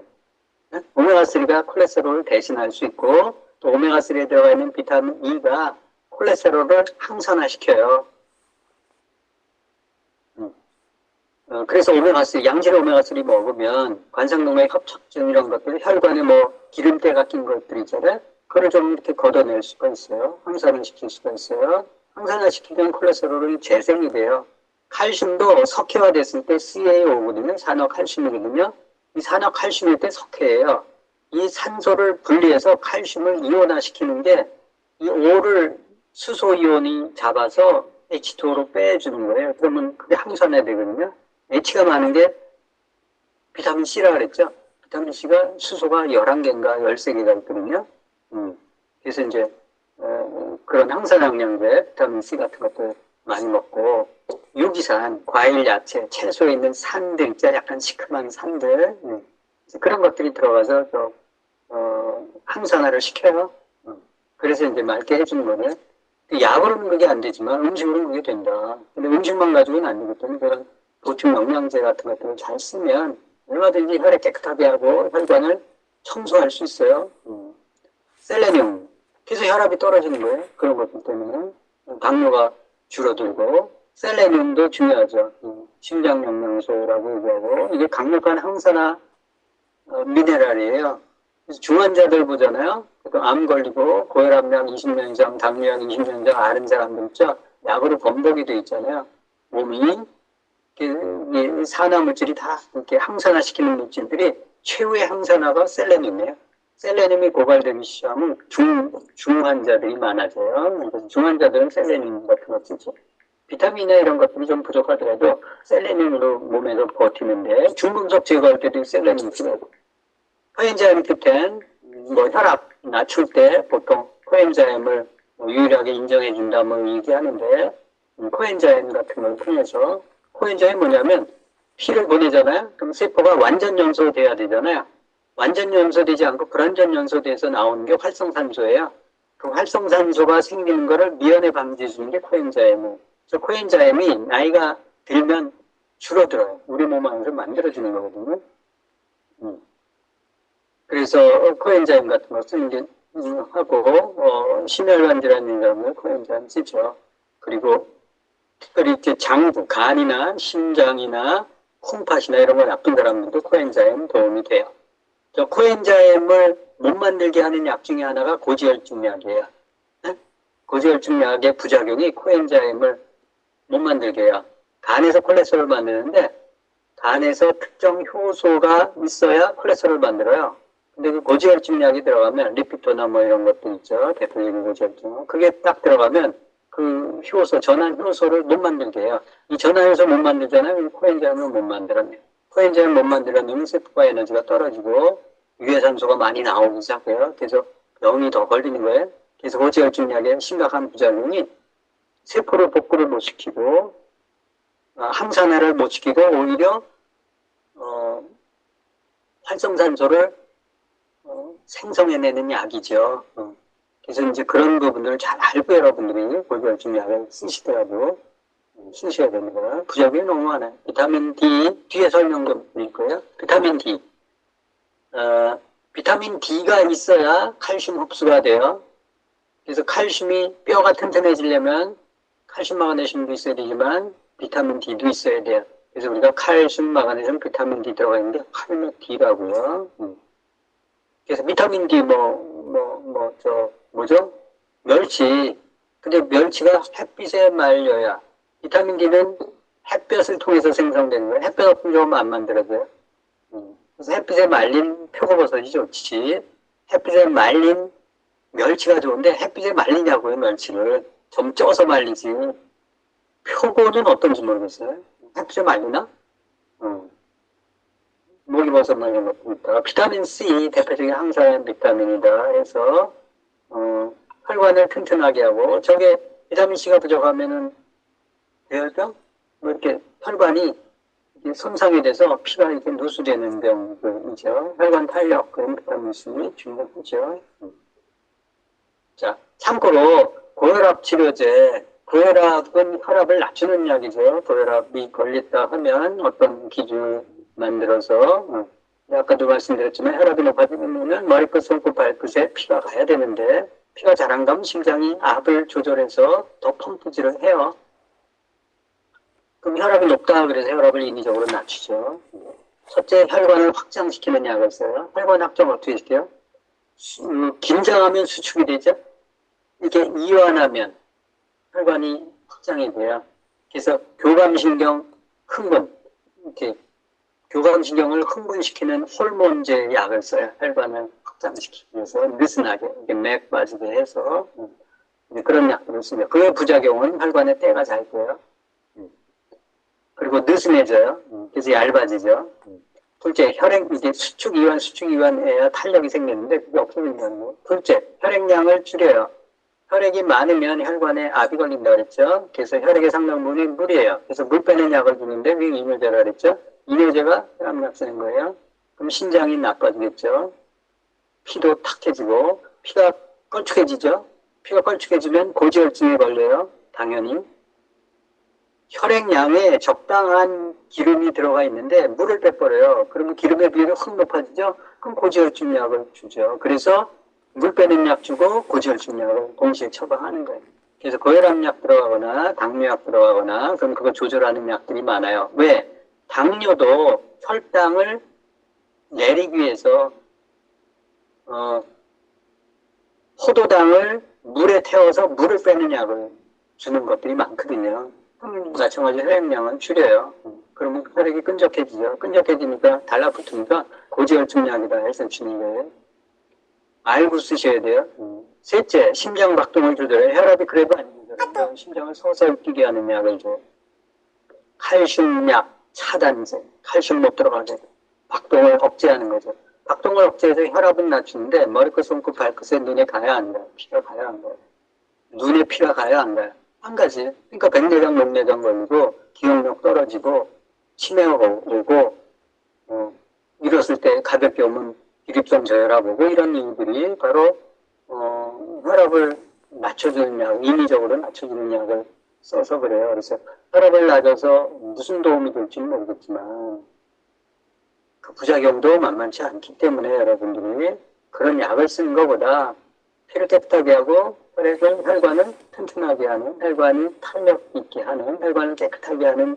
오메가3가 콜레스테롤을 대신할 수 있고 또 오메가3에 들어가 있는 비타민 E가 콜레스테롤을 항산화시켜요. 그래서 오메가3, 양질 오메가3 먹으면 관상동맥 협착증 이런 것들, 혈관에 뭐 기름때가 낀 것들 있잖아요. 그걸 좀 이렇게 걷어낼 수가 있어요. 항산화시킬 수가 있어요. 항산화시키면 콜레스테롤이 재생이 돼요. 칼슘도 석회화됐을 때 CaO거든요. 산화칼슘이거든요. 이 산화칼슘일 때 석회예요. 이 산소를 분리해서 칼슘을 이온화시키는 게 이 O를 수소 이온이 잡아서 H2O로 빼주는 거예요. 그러면 그게 항산화 되거든요. H가 많은 게 비타민 C라 그랬죠. 비타민 C가 수소가 11개인가 13개가 있거든요. 그래서 이제 그런 항산화영양제, 비타민 C 같은 것도 많이 먹고, 유기산, 과일, 야채, 채소에 있는 산들 있죠. 약간 시큼한 산들. 그런 것들이 들어가서 항산화를 시켜요. 그래서 이제 맑게 해주는 거네. 약으로는 그게 안 되지만 음식으로는 그게 된다. 근데 음식만 가지고는 안 되기 때문에 그런 보충 영양제 같은 것들을 잘 쓰면 얼마든지 혈액 깨끗하게 하고 혈관을 청소할 수 있어요. 셀레늄. 그래서 혈압이 떨어지는 거예요. 그런 것들 때문에. 당뇨가 줄어들고, 셀레늄도 중요하죠. 심장 영양소라고 얘기하고, 이게 강력한 항산화 미네랄이에요. 그래서 중환자들 보잖아요. 암 걸리고 고혈압약 20년 이상, 당뇨약 20년 이상 앓은 사람들 있죠. 약으로 범벅이 돼 있잖아요. 몸이 이 산화물질이 다 이렇게 항산화시키는 물질들이 최후의 항산화가 셀레늄이에요. 셀레늄이 고갈되기 시작하면 중환자들이 많아져요. 그래서 중환자들은 셀레늄 같은 거 쓰죠. 비타민이나 이런 것들이 좀 부족하더라도 셀레늄으로 몸에서 버티는데 중금속 제거할 때도 셀레늄이 필요하고, 코엔자임 Q10, 혈압 낮출 때 보통 코엔자임을 유일하게 인정해준다 얘기하는데, 코엔자임 같은 걸 통해서, 코엔자임이 뭐냐면 피를 보내잖아요. 그럼 세포가 완전 연소돼야 되잖아요. 완전 연소되지 않고 불완전 연소돼서 나오는 게 활성산소예요. 그 활성산소가 생기는 거를 미연에 방지해 주는 게 코엔자임이에요. 그래서 코엔자임이 나이가 들면 줄어들어요. 우리 몸 안에서 만들어주는 거거든요. 그래서 코엔자임 같은 거 쓰는 게 하고, 심혈관 질환 이라면 코엔자임 쓰죠. 그리고 특별히 이제 장부, 간이나 심장이나 콩팥이나 이런 거 나쁜 사람들도 코엔자임 도움이 돼요. 저 코엔자임을 못 만들게 하는 약 중에 하나가 고지혈증약이에요. 고지혈증약의 부작용이 코엔자임을 못 만들게 해요. 간에서 콜레스테롤 만드는데, 간에서 특정 효소가 있어야 콜레스테롤 만들어요. 근데 그 고지혈증약이 들어가면, 리피토나 이런 것도 있죠. 대표적인 고지혈증. 그게 딱 들어가면 그 효소, 전환 효소를 못 만들게 해요. 이 전환 효소 못 만들잖아요. 코엔자임을 못 만들었네요. 코엔자임 못 만들어내면 세포가 에너지가 떨어지고 유해산소가 많이 나오기 시작해요. 그래서 병이 더 걸리는 거예요. 그래서 고지혈증약의 심각한 부작용이 세포를 복구를 못 시키고, 항산화를 못 시키고, 오히려 활성산소를 생성해내는 약이죠. 그래서 이제 그런 부분들을 잘 알고 여러분들이 고지혈증약을 쓰시더라도 쓰셔야 됩니다. 부작용이 너무 많아요. 비타민 D, 뒤에 설명 좀 드릴 거예요. 비타민 D. 비타민 D가 있어야 칼슘 흡수가 돼요. 그래서 칼슘이 뼈가 튼튼해지려면 칼슘 마그네슘도 있어야 되지만 비타민 D도 있어야 돼요. 그래서 우리가 칼슘 마그네슘 비타민 D 들어가 있는데 칼슘 D라고요. 그래서 비타민 D 뭐죠? 멸치. 근데 멸치가 햇빛에 말려야, 비타민 D는 햇볕을 통해서 생성되는 거예요. 햇볕 없으면 좀 안 만들어져요. 그래서 햇빛에 말린 표고버섯이 좋지. 햇빛에 말린 멸치가 좋은데 햇빛에 말리냐고요, 멸치를. 좀 쪄서 말리지. 표고는 어떤지 모르겠어요. 햇빛에 말리나? 목이버섯 이런 것도 있다가, 비타민 C 대표적인 항산 비타민이다 해서 혈관을 튼튼하게 하고, 저게 비타민 C가 부족하면은 대혈병? 이렇게 혈관이 이렇게 손상이 돼서 피가 이렇게 누수되는 병이죠. 혈관 탄력, 그런 비타민 C 중요하죠. 자, 참고로 고혈압 치료제, 고혈압은 혈압을 낮추는 약이죠. 고혈압이 걸렸다 하면 어떤 기준을 만들어서, 아까도 말씀드렸지만 혈압이 높아지면 머리끝, 손끝, 발끝에 피가 가야 되는데, 피가 잘 안 가면 심장이 압을 조절해서 더 펌프질을 해요. 그럼 혈압이 높다 그래서 혈압을 인위적으로 낮추죠. 첫째, 혈관을 확장시키는 약을 써요. 혈관 확장 어떻게 시켜요? 긴장하면 수축이 되죠. 이렇게 이완하면 혈관이 확장이 돼요. 그래서 교감신경 흥분, 이렇게 교감신경을 흥분시키는 호르몬제 약을 써요. 혈관을 확장시키기 위해서 느슨하게 이렇게 맥 빠지게 해서 이제 그런 약들을 씁니다. 그의 부작용은 혈관에 때가 잘 거예요. 그리고 느슨해져요. 그래서 얇아지죠. 둘째, 혈액, 이제 수축이완해야 탄력이 생기는데 그게 없어진다는 거. 둘째, 혈액량을 줄여요. 혈액이 많으면 혈관에 압이 걸린다고 그랬죠. 그래서 혈액의 상당 부분이 물이에요. 그래서 물 빼는 약을 주는데 왜 이뇨제라고 그랬죠? 이뇨제가 혈압약 쓰는 거예요. 그럼 신장이 나빠지겠죠. 피도 탁해지고 피가 걸쭉해지죠. 피가 걸쭉해지면 고지혈증에 걸려요. 당연히. 혈액량에 적당한 기름이 들어가 있는데 물을 빼버려요. 그러면 기름의 비율이 확 높아지죠. 그럼 고지혈증 약을 주죠. 그래서 물 빼는 약 주고 고지혈증 약을 동시에 처방하는 거예요. 그래서 고혈압약 들어가거나 당뇨약 들어가거나 그럼 그거 조절하는 약들이 많아요. 왜? 당뇨도 혈당을 내리기 위해서 포도당을 물에 태워서 물을 빼는 약을 주는 것들이 많거든요. 그럼 마찬가지로 혈액량을 줄여요. 그러면 혈액이 끈적해지죠. 끈적해지니까 달라붙으니까 고지혈증약이다 해서 주는 거예요. 알고 쓰셔야 돼요. 셋째, 심장박동을 조절해요. 혈압이 그래도 안 조절해요. 심장을 서서히 뛰게 하는 약을 줘요. 칼슘약, 차단제, 칼슘 못 들어가게 박동을 억제하는 거죠. 박동을 억제해서 혈압은 낮추는데 머리끝, 손끝, 발끝에 눈에 가야 안 가요. 피가 가야 안 가요. 눈에 피가 가야 안 가요. 한 가지. 그러니까 백내장, 녹내장 걸리고 기억력 떨어지고 치매가 오고 일었을 때 가볍게 오면 기립성 저혈압 오고 이런 이유들이 바로 혈압을 낮춰주는 약, 인위적으로 낮춰주는 약을 써서 그래요. 그래서 혈압을 낮아서 무슨 도움이 될지는 모르겠지만 그 부작용도 만만치 않기 때문에 여러분들이 그런 약을 쓰는 것보다 피를 깨끗하게 하고 혈관을 튼튼하게 하는, 혈관이 탄력 있게 하는, 혈관을 깨끗하게 하는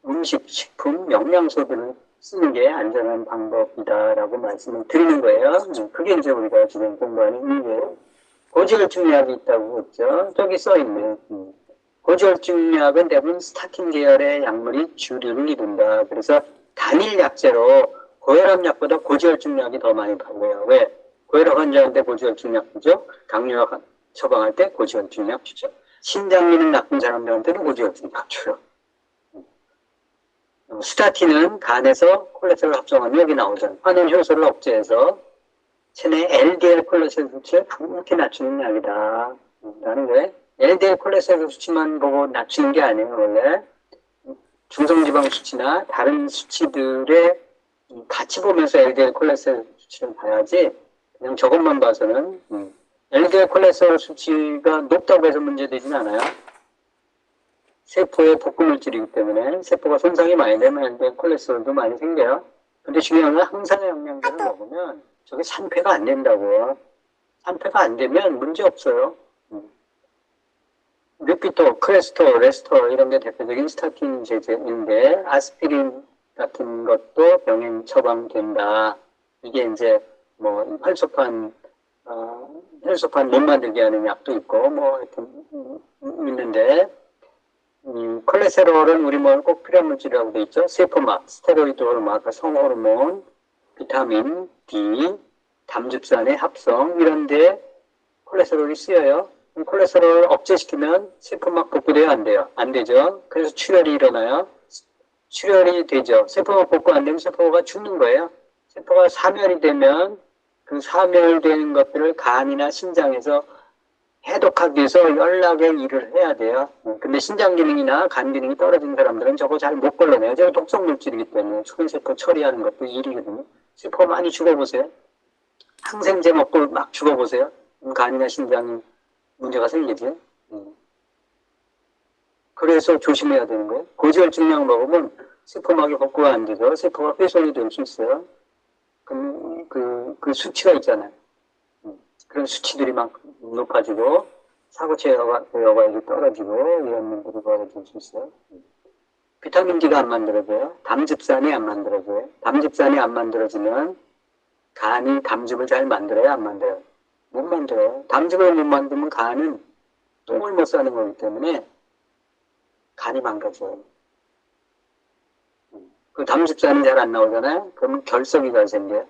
음식, 식품, 영양소들을 쓰는 게 안전한 방법이다라고 말씀을 드리는 거예요. 그게 이제 우리가 지금 공부하는 이유예요. 고지혈증약이 있다고 했죠. 저기 써있네. 고지혈증약은 대부분 스타틴 계열의 약물이 주류를 이룬다. 그래서 단일 약제로 고혈압약보다 고지혈증약이 더 많이 팔려요. 왜? 고혈압 환자한테 고지혈증약 주죠. 당뇨약 처방할 때 고지혈증약 주죠. 신장 기능 나쁜 사람들한테는 고지혈증약 줘요. 스타틴은 간에서 콜레스테롤 합성하면 여기 나오죠. 환원 효소를 억제해서 체내 LDL 콜레스테롤 수치를 그렇게 낮추는 약이다. 라는 거예요. LDL 콜레스테롤 수치만 보고 낮추는 게 아니에요. 원래 중성지방 수치나 다른 수치들의 같이 보면서 LDL 콜레스테롤 수치를 봐야지 그냥 저것만 봐서는 LDL 콜레스테롤 수치가 높다고 해서 문제되진 않아요. 세포의 복구물질이기 때문에 세포가 손상이 많이 되면 LDL 콜레스테롤도 많이 생겨요. 근데 중요한 건 항산화 영양제를 먹으면 저게 산패가 안 된다고. 산패가 안 되면 문제 없어요. 류피토, 크레스토, 레스토 이런 게 대표적인 스타틴 제제인데 아스피린 같은 것도 병행 처방된다. 이게 이제 뭐 혈소판 못 만들게 하는 약도 있고 뭐 하여튼 있는데 콜레스테롤은 우리 몸에 꼭 필요한 물질이라고 돼 있죠. 세포막, 스테로이드 호르몬, 성호르몬, 비타민 D, 담즙산의 합성 이런데 콜레스테롤이 쓰여요. 콜레스테롤을 억제시키면 세포막 복구돼요? 안 돼요? 안 되죠. 그래서 출혈이 일어나요. 출혈이 되죠. 세포가 복구 안 되면 세포가 죽는 거예요. 세포가 사멸이 되면 그 사멸되는 것들을 간이나 신장에서 해독하기 위해서 연락의 일을 해야 돼요. 근데 신장 기능이나 간 기능이 떨어진 사람들은 저거 잘 못 걸러내요. 저거 독성 물질이기 때문에 죽은 세포 처리하는 것도 일이거든요. 세포 많이 죽어보세요. 항생제 먹고 막 죽어보세요. 간이나 신장이 문제가 생기지. 그래서 조심해야 되는 거예요. 고지혈증약 먹으면 세포막이 복구가 안 되죠. 세포가 훼손이 될 수 있어요. 그럼 그 수치가 있잖아요. 그런 수치들이 막 높아지고 사고체 여과액이 떨어지고 이런 일들이 벌어질 수 있어요. 비타민 D가 안 만들어져요. 담즙산이 안 만들어져요. 담즙산이 안 만들어지면 간이 담즙을 잘 만들어야 안 만들어요. 못 만들어요. 담즙을 못 만들면 간은 똥을 못 싸는 거기 때문에 간이 망가져요. 그 담즙산이 잘 안 나오잖아요. 그러면 결석이가 생겨요.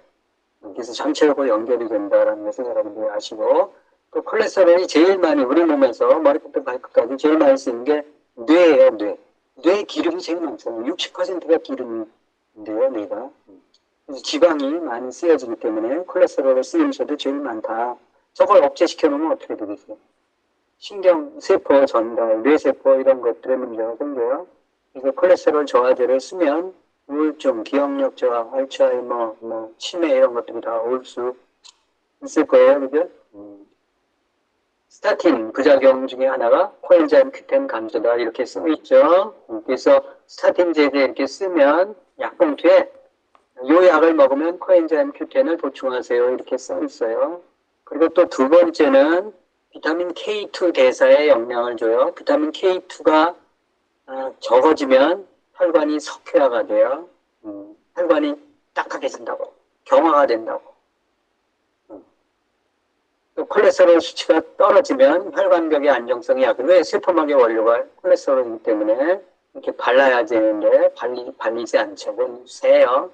그래서 전체하고 연결이 된다라는 것을 여러분들이 아시고, 또 콜레스테롤이 제일 많이 우리 몸에서 머리부터 발끝까지 제일 많이 쓰는 게 뇌예요, 뇌. 뇌 기름이 제일 많잖아요. 60%가 기름인데요, 뇌가. 그래서 지방이 많이 쓰여지기 때문에 콜레스테롤의 쓰임새도 제일 많다. 저걸 억제시켜 놓으면 어떻게 되겠어요? 신경세포 전달, 뇌세포 이런 것들의 문제가 생겨요. 그래서 콜레스테롤 저하제를 쓰면 우울증, 기억력 저하, 알츠하이머, 치매 이런 것들이 다 올 수 있을 거예요. 그죠? 스타틴 부작용 중에 하나가 코엔자임 Q10 감소다 이렇게 쓰고 있죠. 그래서 스타틴 제제 이렇게 쓰면 약봉투에 요 약을 먹으면 코엔자임 Q10을 보충하세요 이렇게 써 있어요. 그리고 또 두 번째는 비타민 K2 대사에 영향을 줘요. 비타민 K2가 적어지면 혈관이 석회화가 돼요. 혈관이 딱딱해진다고, 경화가 된다고. 또 콜레스테롤 수치가 떨어지면 혈관벽의 안정성이 약해요. 왜? 세포막의 원료가 콜레스테롤이기 때문에 이렇게 발라야 되는데 발리지 않죠. 그건 새요.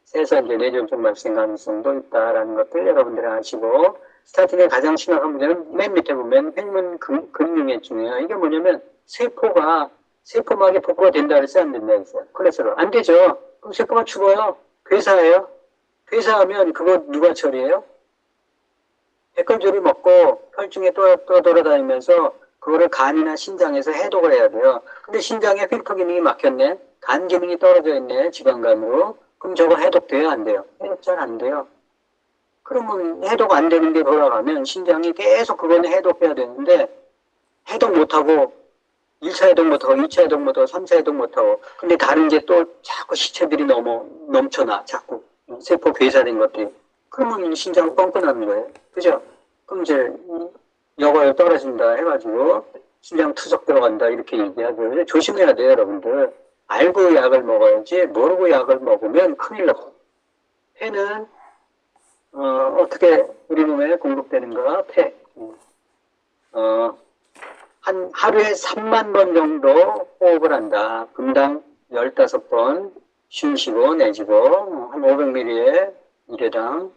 새서 이제 뇌졸중 발생 가능성도 있다라는 것들 여러분들이 아시고, 스타틴의 가장 심각한 문제는 맨 밑에 보면 횡문 근육액중이에요. 이게 뭐냐면 세포막이 복구가 된다 그랬어요? 안 된다 그랬어요? 콜레스테롤. 안 되죠. 그럼 세포가 죽어요. 괴사해요. 괴사하면 그거 누가 처리해요? 백혈조리 먹고 혈중에 또 돌아다니면서 그거를 간이나 신장에서 해독을 해야 돼요. 근데 신장에 필터 기능이 막혔네. 간 기능이 떨어져 있네. 지방간으로. 그럼 저거 해독돼요? 안 돼요? 해독 잘 안 돼요. 그러면 해독 안 되는 게 돌아가면 신장이 계속 그거는 해독해야 되는데 해독 못하고 1차 해독 못하고 2차 해독 못하고 3차 해독 못하고 근데 다른 게 또 자꾸 시체들이 넘쳐나 자꾸 세포 괴사된 것들이 그러면 신장 뻥끗나는 거예요. 그죠? 그럼 이제 여과가 떨어진다 해가지고 신장 투석 들어간다 이렇게 얘기하고 조심해야 돼요 여러분들. 알고 약을 먹어야지 모르고 약을 먹으면 큰일 나고. 폐는 어떻게 우리 몸에 공급되는가? 폐. 한 하루에 3만 번 정도 호흡을 한다. 분당 15번 숨쉬고 내쉬고 한 500ml에 1회당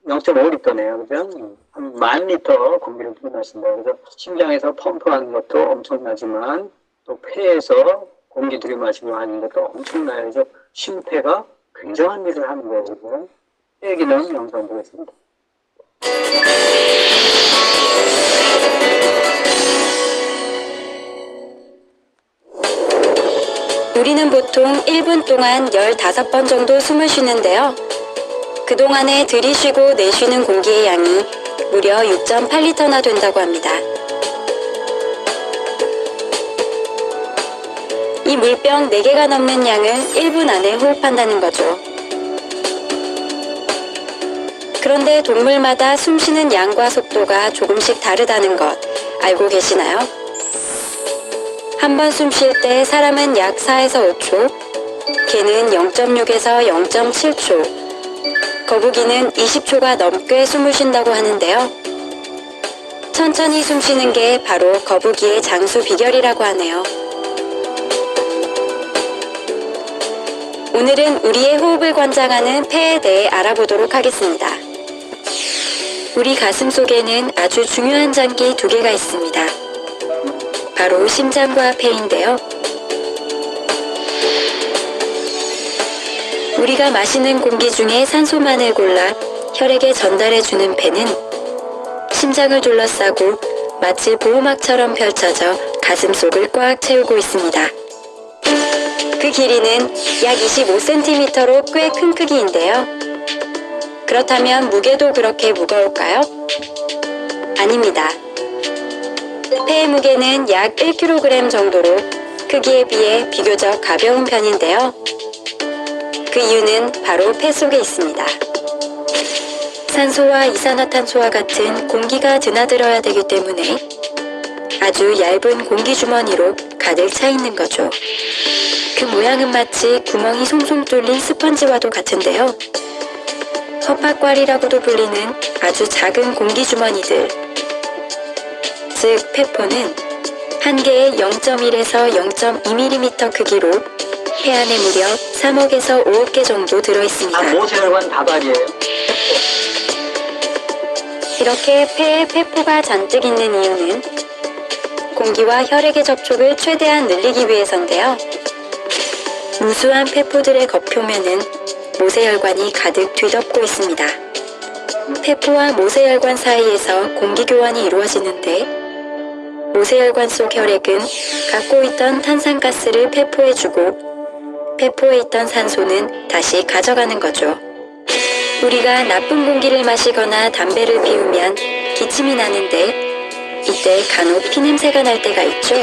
0.5리터네요. 그죠? 한 10,000리터 공기를 분해하신다. 그래서 심장에서 펌프하는 것도 엄청나지만 또 폐에서 공기 들이마시고 하는 것도 엄청나요. 그래서 심폐가 굉장한 일을 하는 거예요. 그죠? 폐 기능 영상 보겠습니다. 우리는 보통 1분 동안 15번 정도 숨을 쉬는데요. 그동안에 들이쉬고 내쉬는 공기의 양이 무려 6.8리터나 된다고 합니다. 이 물병 4개가 넘는 양을 1분 안에 호흡한다는 거죠. 그런데 동물마다 숨쉬는 양과 속도가 조금씩 다르다는 것 알고 계시나요? 한 번 숨 쉴 때 사람은 약 4에서 5초, 개는 0.6에서 0.7초, 거북이는 20초가 넘게 숨을 쉰다고 하는데요. 천천히 숨 쉬는 게 바로 거북이의 장수 비결이라고 하네요. 오늘은 우리의 호흡을 관장하는 폐에 대해 알아보도록 하겠습니다. 우리 가슴 속에는 아주 중요한 장기 2개가 있습니다. 바로 심장과 폐인데요. 우리가 마시는 공기 중에 산소만을 골라 혈액에 전달해주는 폐는 심장을 둘러싸고 마치 보호막처럼 펼쳐져 가슴속을 꽉 채우고 있습니다. 그 길이는 약 25cm로 꽤 큰 크기인데요. 그렇다면 무게도 그렇게 무거울까요? 아닙니다. 폐의 무게는 약 1kg 정도로 크기에 비해 비교적 가벼운 편인데요. 그 이유는 바로 폐 속에 있습니다. 산소와 이산화탄소와 같은 공기가 드나들어야 되기 때문에 아주 얇은 공기 주머니로 가득 차 있는 거죠. 그 모양은 마치 구멍이 송송 뚫린 스펀지와도 같은데요. 허파과리라고도 불리는 아주 작은 공기 주머니들, 즉 폐포는 한 개에 0.1에서 0.2mm 크기로 폐 안에 무려 3억에서 5억 개 정도 들어있습니다. 모세혈관 다발이에요. 이렇게 폐에 폐포가 잔뜩 있는 이유는 공기와 혈액의 접촉을 최대한 늘리기 위해서인데요. 무수한 폐포들의 겉표면은 모세혈관이 가득 뒤덮고 있습니다. 폐포와 모세혈관 사이에서 공기교환이 이루어지는데 모세혈관 속 혈액은 갖고 있던 탄산가스를 폐포에 주고 폐포에 있던 산소는 다시 가져가는 거죠. 우리가 나쁜 공기를 마시거나 담배를 피우면 기침이 나는데 이때 간혹 피냄새가 날 때가 있죠.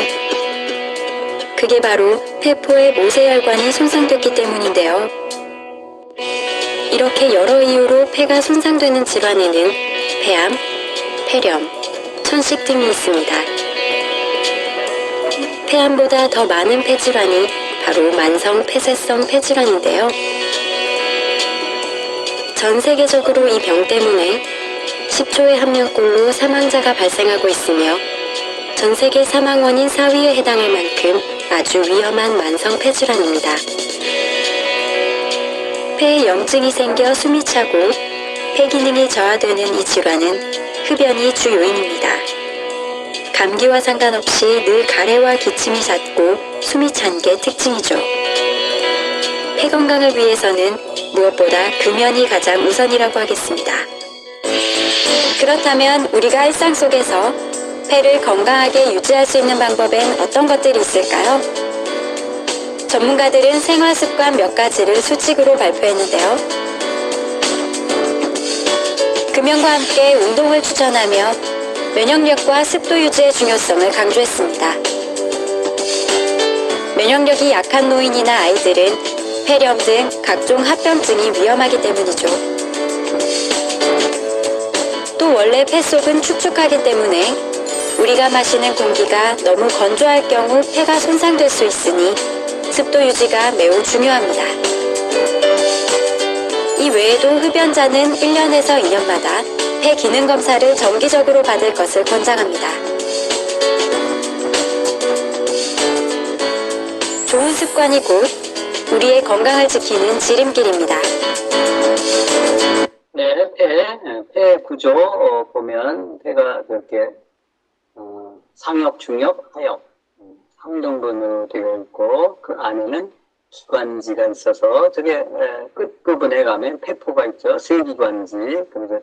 그게 바로 폐포의 모세혈관이 손상됐기 때문인데요. 이렇게 여러 이유로 폐가 손상되는 질환에는 폐암, 폐렴, 천식 등이 있습니다. 폐암보다 더 많은 폐질환이 바로 만성 폐쇄성 폐질환인데요. 전 세계적으로 이 병 때문에 10초에 한 명꼴로 사망자가 발생하고 있으며 전 세계 사망 원인 4위에 해당할 만큼 아주 위험한 만성 폐질환입니다. 폐에 염증이 생겨 숨이 차고 폐 기능이 저하되는 이 질환은 흡연이 주 요인입니다. 감기와 상관없이 늘 가래와 기침이 잦고 숨이 찬 게 특징이죠. 폐 건강을 위해서는 무엇보다 금연이 가장 우선이라고 하겠습니다. 그렇다면 우리가 일상 속에서 폐를 건강하게 유지할 수 있는 방법엔 어떤 것들이 있을까요? 전문가들은 생활습관 몇 가지를 수칙으로 발표했는데요. 금연과 함께 운동을 추천하며 면역력과 습도 유지의 중요성을 강조했습니다. 면역력이 약한 노인이나 아이들은 폐렴 등 각종 합병증이 위험하기 때문이죠. 또 원래 폐 속은 축축하기 때문에 우리가 마시는 공기가 너무 건조할 경우 폐가 손상될 수 있으니 습도 유지가 매우 중요합니다. 이 외에도 흡연자는 1년에서 2년마다 폐 기능 검사를 정기적으로 받을 것을 권장합니다. 좋은 습관이 곧 우리의 건강을 지키는 지름길입니다. 네, 폐 구조 보면 폐가 이렇게 상엽, 중엽, 하엽 3등분으로 되어 있고 그 안에는 기관지가 있어서 저게 끝부분에 가면 폐포가 있죠. 세기관지. 그래서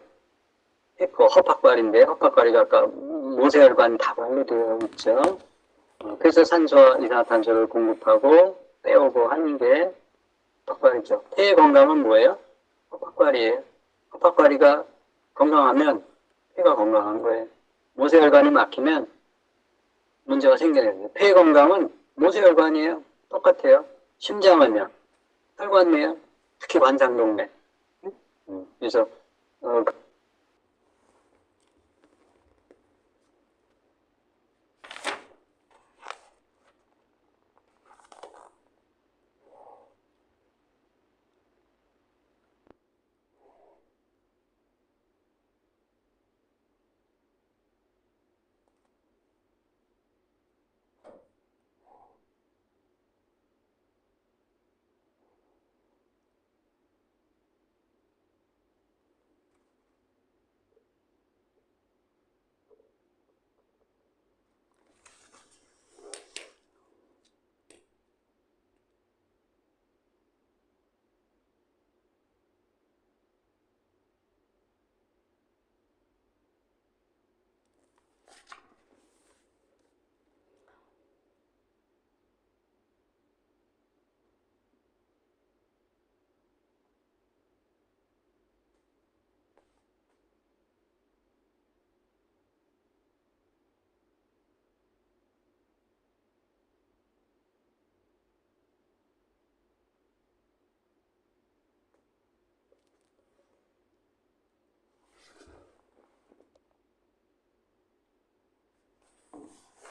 폐포 허팍발인데 허팍발이가 아까 모세혈관 다발로 되어 있죠. 그래서 산소와 이산화탄소를 공급하고 빼오고 하는 게 허팍발이죠. 폐의 건강은 뭐예요? 허팍발이에요. 허팍발이가 건강하면 폐가 건강한 거예요. 모세혈관이 막히면 문제가 생겨나요. 폐 건강은 모세혈관이에요. 똑같아요. 심장은요. 혈관이에요. 특히 관상동맥. 그래서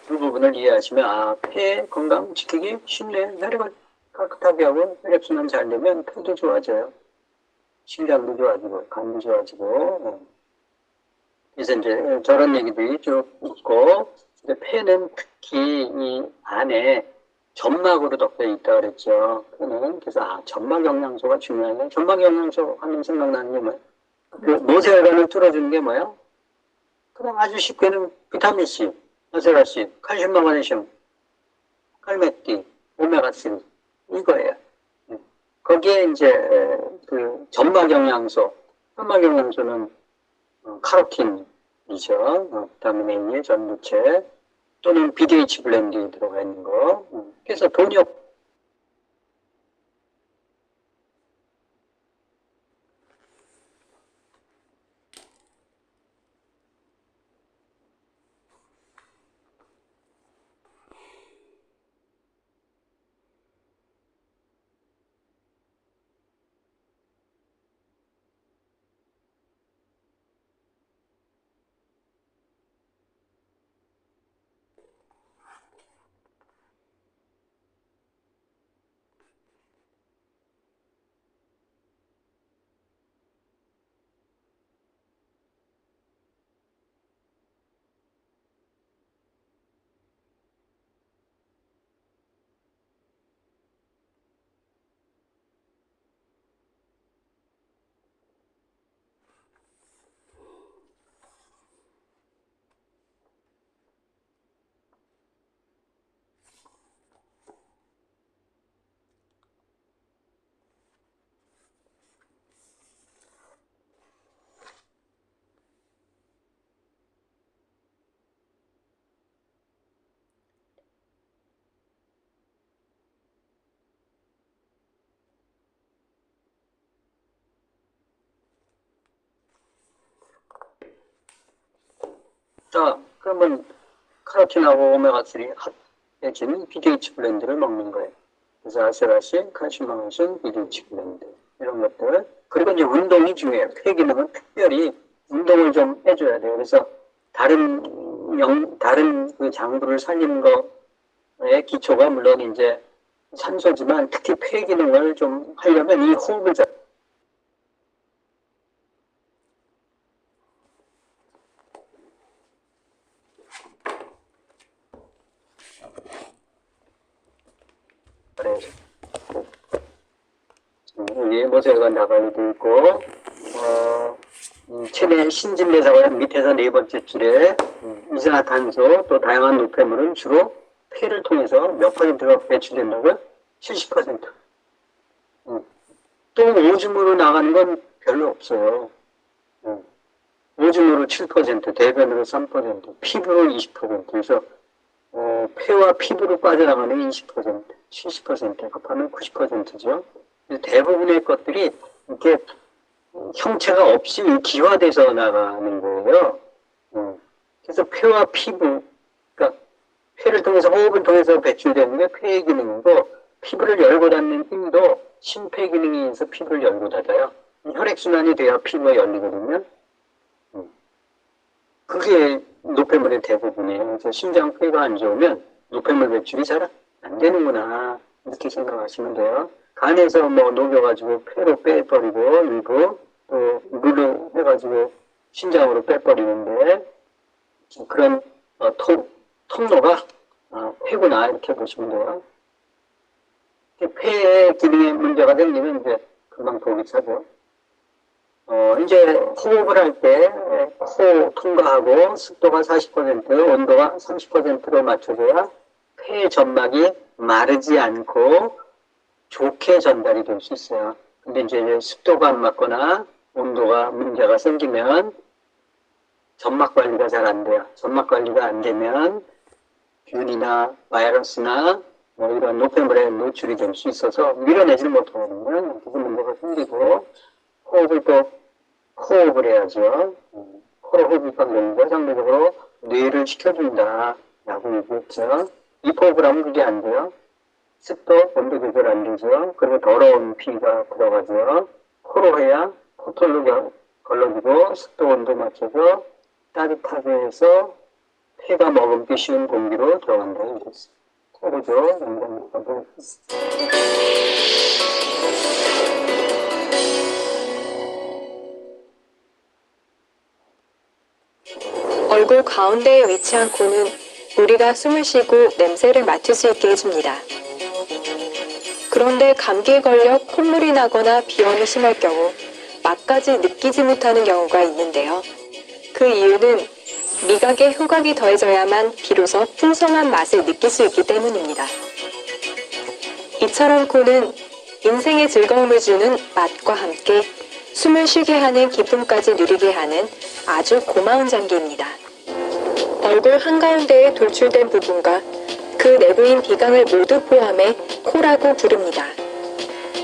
그 부분을 이해하시면 폐 건강 지키기 쉽네. 혈액을 깨끗하게 하고 혈액순환 잘 되면 폐도 좋아져요. 심장도 좋아지고 간도 좋아지고. 그래서 이제 저런 얘기들이 쭉 있고, 근데 폐는 특히 이 안에 점막으로 덮여 있다 그랬죠. 그래서 점막 영양소가 중요하네. 점막 영양소 하면 생각나는 게 뭐야? 그 모세혈관을 뚫어주는 게 뭐야? 그럼 아주 쉽게는 비타민 C, 아세라씨, 칼슘, 마그네슘, 칼메티, 오메가3 이거예요. 거기에 이제 그 점막 영양소, 점막 영양소는 카로틴이죠. 비타민 A의 전부체 또는 BDH 블렌딩이 들어가 있는 거. 그래서 돈역 자, 그러면 카로틴하고 오메가3 합해진 BDH 블렌드를 먹는 거예요. 그래서 아세라신, 칼슘, 마그네슘, BDH 블렌드 이런 것들. 그리고 이제 운동이 중요해요. 폐 기능은 특별히 운동을 좀 해줘야 돼요. 그래서 다른 그 장부를 살리는 거의 기초가 물론 이제 산소지만 특히 폐 기능을 좀 하려면 이 호흡을 잘 여기 모세혈관 나가게 돼 있고, 체내 신진대사관 밑에서 네 번째 줄에 이산화탄소 또 다양한 노폐물은 주로 폐를 통해서 몇 퍼센트가 배출된다고요? 70%. 또 오줌으로 나가는 건 별로 없어요. 오줌으로 7%, 대변으로 3%, 피부로 20%. 그래서 폐와 피부로 빠져나가는 20%, 70%, 합하면 90%죠. 대부분의 것들이 이렇게 형체가 없이 기화돼서 나가는 거예요. 그래서 폐와 피부, 그러니까 폐를 통해서 호흡을 통해서 배출되는 게 폐의 기능이고, 피부를 열고 닫는 힘도 심폐 기능에 의해서 피부를 열고 닫아요. 혈액순환이 돼야 피부가 열리거든요. 그게 노폐물의 대부분이에요. 그래서 심장 폐가 안 좋으면 노폐물 배출이 잘 안 되는구나 이렇게 생각하시면 돼요. 간에서 뭐 녹여가지고 폐로 빼버리고 일부 또 물로 해가지고 신장으로 빼버리는데 그런 통로가 폐구나 이렇게 보시면 돼요. 폐의 기능에 문제가 생기면 이제 금방 독이 차죠. 이제 호흡을 할 때 코 통과하고 습도가 40%, 온도가 30%로 맞춰줘야 폐 점막이 마르지 않고 좋게 전달이 될 수 있어요. 근데 이제 습도가 안 맞거나 온도가 문제가 생기면 점막 관리가 잘 안 돼요. 점막 관리가 안 되면 균이나 바이러스나 뭐 이런 노폐물에 노출이 될 수 있어서 밀어내지를 못하거든요. 그래서 문제가 생기고 호흡을 또 호흡을 해야죠. 코로 호흡입한 경우가 상대적으로 뇌를 시켜준다라고 얘기했죠. 입호흡을 하면 그게 안 돼요. 습도, 온도 조절 안 되죠. 그리고 더러운 피가 들어가죠. 코로 해야 코털로 걸러주고 습도, 온도 맞춰서 따뜻하게 해서 폐가 머금기 쉬운 공기로 들어간다고 얘기했어요. 코로죠. 연관하고 얼굴 가운데에 위치한 코는 우리가 숨을 쉬고 냄새를 맡을 수 있게 해줍니다. 그런데 감기에 걸려 콧물이 나거나 비염이 심할 경우 맛까지 느끼지 못하는 경우가 있는데요. 그 이유는 미각에 효각이 더해져야만 비로소 풍성한 맛을 느낄 수 있기 때문입니다. 이처럼 코는 인생의 즐거움을 주는 맛과 함께 숨을 쉬게 하는 기쁨까지 누리게 하는 아주 고마운 장기입니다. 얼굴 한가운데에 돌출된 부분과 그 내부인 비강을 모두 포함해 코라고 부릅니다.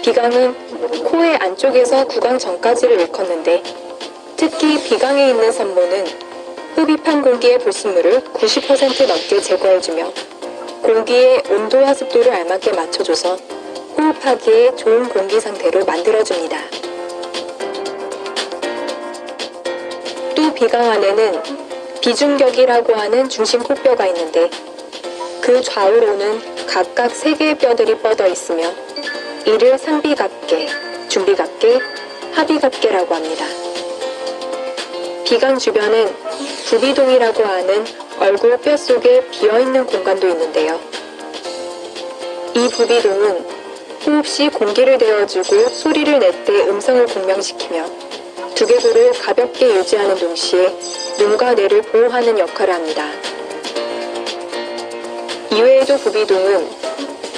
비강은 코의 안쪽에서 구강 전까지를 일컫는데 특히 비강에 있는 선모는 흡입한 공기의 불순물을 90% 넘게 제거해주며 공기의 온도와 습도를 알맞게 맞춰줘서 호흡하기에 좋은 공기 상태로 만들어줍니다. 또 비강 안에는 비중격이라고 하는 중심 코뼈가 있는데 그 좌우로는 각각 3개의 뼈들이 뻗어 있으며 이를 상비각계, 중비각계, 하비각계라고 합니다. 비강 주변은 부비동이라고 하는 얼굴 뼈 속에 비어있는 공간도 있는데요. 이 부비동은 호흡 시 공기를 데워주고 소리를 낼 때 음성을 공명시키며 두개골을 가볍게 유지하는 동시에 눈과 뇌를 보호하는 역할을 합니다. 이외에도 부비동은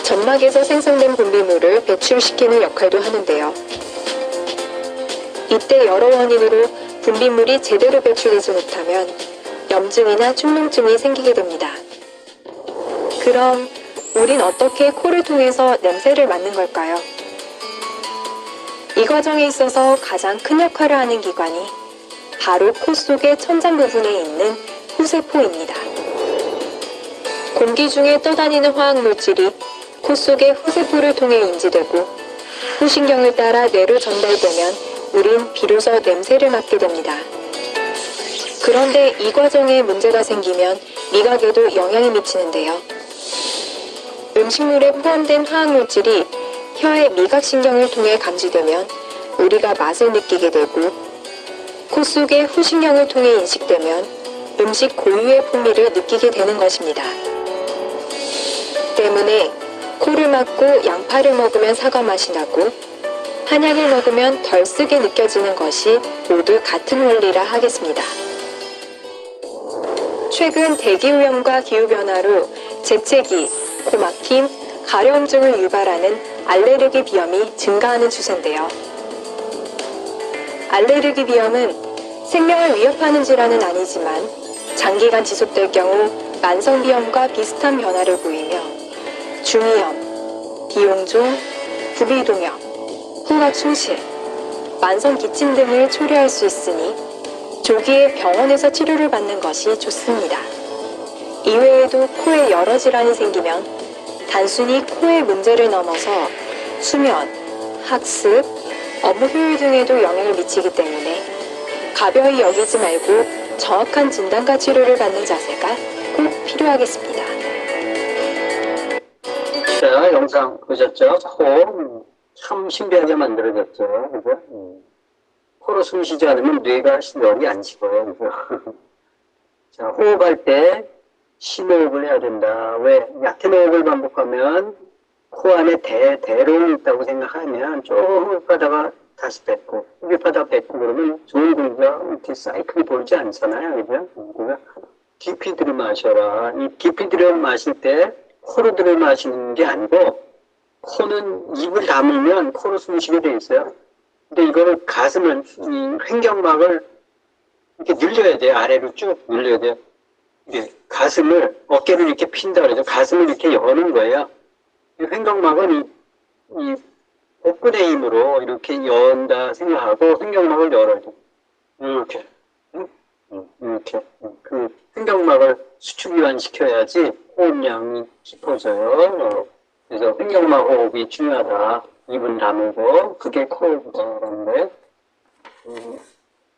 점막에서 생성된 분비물을 배출시키는 역할도 하는데요. 이때 여러 원인으로 분비물이 제대로 배출되지 못하면 염증이나 축농증이 생기게 됩니다. 그럼 우린 어떻게 코를 통해서 냄새를 맡는 걸까요? 이 과정에 있어서 가장 큰 역할을 하는 기관이 바로 코 속의 천장 부분에 있는 후세포입니다. 공기 중에 떠다니는 화학물질이 코 속의 후세포를 통해 인지되고 후신경을 따라 뇌로 전달되면 우린 비로소 냄새를 맡게 됩니다. 그런데 이 과정에 문제가 생기면 미각에도 영향이 미치는데요. 음식물에 포함된 화학물질이 혀의 미각신경을 통해 감지되면 우리가 맛을 느끼게 되고 코 속의 후신경을 통해 인식되면 음식 고유의 풍미를 느끼게 되는 것입니다. 때문에 코를 막고 양파를 먹으면 사과 맛이 나고 한약을 먹으면 덜 쓰게 느껴지는 것이 모두 같은 원리라 하겠습니다. 최근 대기오염과 기후변화로 재채기, 코막힘, 가려움증을 유발하는 알레르기 비염이 증가하는 추세인데요. 알레르기 비염은 생명을 위협하는 질환은 아니지만 장기간 지속될 경우 만성비염과 비슷한 변화를 보이며 중이염, 비용종, 부비동염, 후각충실, 만성기침 등을 초래할 수 있으니 조기에 병원에서 치료를 받는 것이 좋습니다. 이외에도 코에 여러 질환이 생기면 단순히 코의 문제를 넘어서 수면, 학습, 업무 효율 등에도 영향을 미치기 때문에 가벼이 여기지 말고 정확한 진단과 치료를 받는 자세가 꼭 필요하겠습니다. 자, 영상 보셨죠? 코 참 신비하게 만들어졌죠. 그죠? 코로 숨 쉬지 않으면 뇌가 열이 안 식어요. 그죠? 자, 호흡할 때 심호흡을 해야 된다. 왜? 얕은 호흡을 반복하면 코 안에 대롱이 있다고 생각하면 조금 호흡하다가 다시 뱉고, 호흡하다가 뱉고 그러면 좋은 공기가 이렇게 사이클이 돌지 않잖아요. 그죠? 그러니까 깊이 들여 마셔라. 이 깊이 들여 마실 때 코로 들여 마시는 게 아니고 코는 입을 다물면 코로 숨 쉬게 돼 있어요. 근데 이거를 가슴을, 이 횡격막을 이렇게 늘려야 돼요. 아래로 쭉 늘려야 돼요. 이게 가슴을, 어깨를 이렇게 핀다 그러죠. 가슴을 이렇게 여는 거예요. 이 횡격막은 이 복근의 힘으로 이렇게 연다 생각하고 횡격막을 열어야 돼요. 이렇게. 이렇게. 그 횡격막을 수축이완시켜야지 호흡량이 깊어져요. 그래서 횡격막 호흡이 중요하다. 입은 다물고 그게 코호흡인데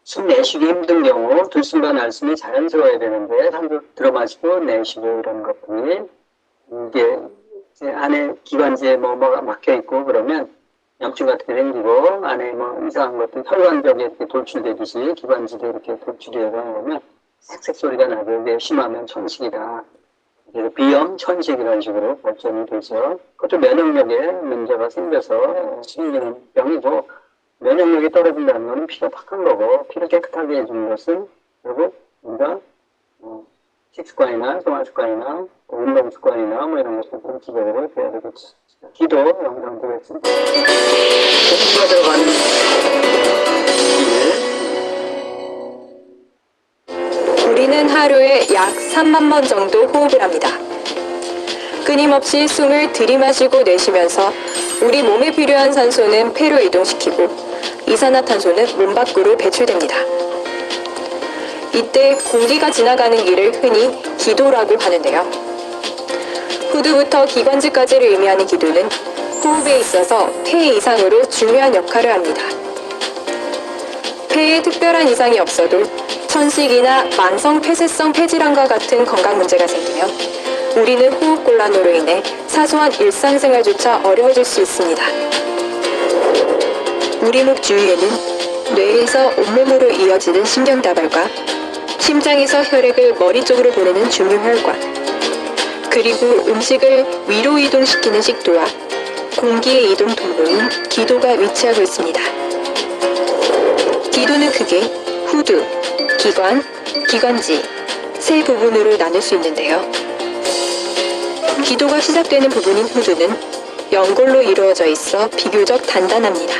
숨 내쉬기 힘든 경우 들숨과 날숨이 자연스러워야 되는데 한번 들어 마시고 내쉬고 이런 것들이 이게 이제 안에 기관지에 뭐가 막혀 있고 그러면 염증 같은 게 생기고 안에 뭐 이상한 것들 혈관벽에 이렇게 돌출되듯이 기관지도 이렇게 돌출이 되다 보면 색 소리가 나고 이게 심하면 천식이다. 그래서 비염, 천식 이런 식으로 발전이 되죠. 그것도 면역력에 문제가 생겨서 생기는 병이고, 면역력이 떨어진다는 것은 피가 팍한 거고, 피를 깨끗하게 해주는 것은 결국 우리가 식습관이나 생활습관이나 운동습관이나 뭐 이런 것을 좀 기본으로 해야 되겠지. 기도 영상 보겠습니다. 공기가 들어가는 길. 우리는 하루에 약 3만 번 정도 호흡을 합니다. 끊임없이 숨을 들이마시고 내쉬면서 우리 몸에 필요한 산소는 폐로 이동시키고 이산화탄소는 몸 밖으로 배출됩니다. 이때 공기가 지나가는 길을 흔히 기도라고 하는데요. 후두부터 기관지까지를 의미하는 기도는 호흡에 있어서 폐 이상으로 중요한 역할을 합니다. 폐에 특별한 이상이 없어도 천식이나 만성 폐쇄성 폐질환과 같은 건강 문제가 생기면 우리는 호흡곤란으로 인해 사소한 일상생활조차 어려워질 수 있습니다. 우리 목 주위에는 뇌에서 온몸으로 이어지는 신경다발과 심장에서 혈액을 머리 쪽으로 보내는 중요혈관, 그리고 음식을 위로 이동시키는 식도와 공기의 이동 통로인 기도가 위치하고 있습니다. 기도는 크게 후두, 기관, 기관지 세 부분으로 나눌 수 있는데요. 기도가 시작되는 부분인 후두는 연골로 이루어져 있어 비교적 단단합니다.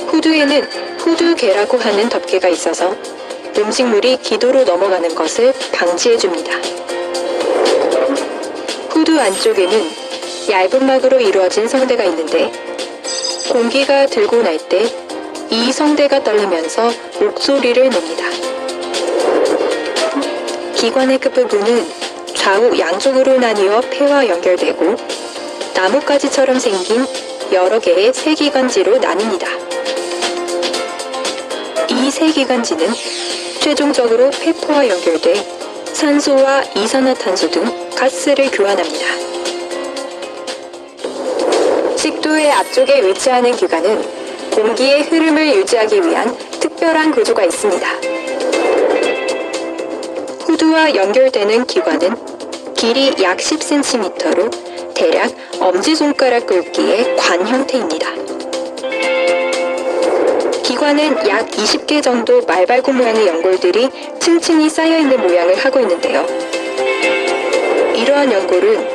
후두에는 후두계라고 하는 덮개가 있어서 음식물이 기도로 넘어가는 것을 방지해줍니다. 후두 안쪽에는 얇은 막으로 이루어진 성대가 있는데 공기가 들고 날 때 이 성대가 떨리면서 목소리를 냅니다. 기관의 끝부분은 좌우 양쪽으로 나뉘어 폐와 연결되고 나뭇가지처럼 생긴 여러 개의 세기관지로 나뉩니다. 이 세기관지는 최종적으로 폐포와 연결돼 산소와 이산화탄소 등 가스를 교환합니다. 식도의 앞쪽에 위치하는 기관은 공기의 흐름을 유지하기 위한 특별한 구조가 있습니다. 후두와 연결되는 기관은 길이 약 10cm로 대략 엄지손가락 굵기의 관 형태입니다. 기관은 약 20개 정도 말발굽 모양의 연골들이 층층이 쌓여있는 모양을 하고 있는데요. 이러한 연골은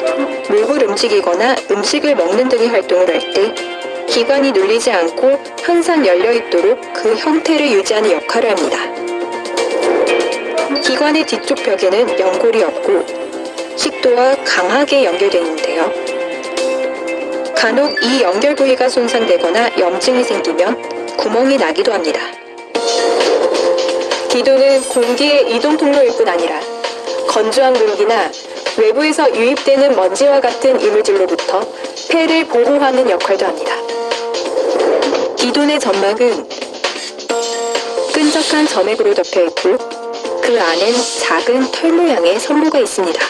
목을 움직이거나 음식을 먹는 등의 활동을 할 때 기관이 눌리지 않고 항상 열려있도록 그 형태를 유지하는 역할을 합니다. 기관의 뒤쪽 벽에는 연골이 없고 식도와 강하게 연결되어 있는데요. 간혹 이 연결 부위가 손상되거나 염증이 생기면 구멍이 나기도 합니다. 기도는 공기의 이동 통로일 뿐 아니라 건조한 공기나 외부에서 유입되는 먼지와 같은 이물질로부터 폐를 보호하는 역할도 합니다. 기도 내 점막은 끈적한 점액으로 덮여있고 그 안엔 작은 털 모양의 선모가 있습니다.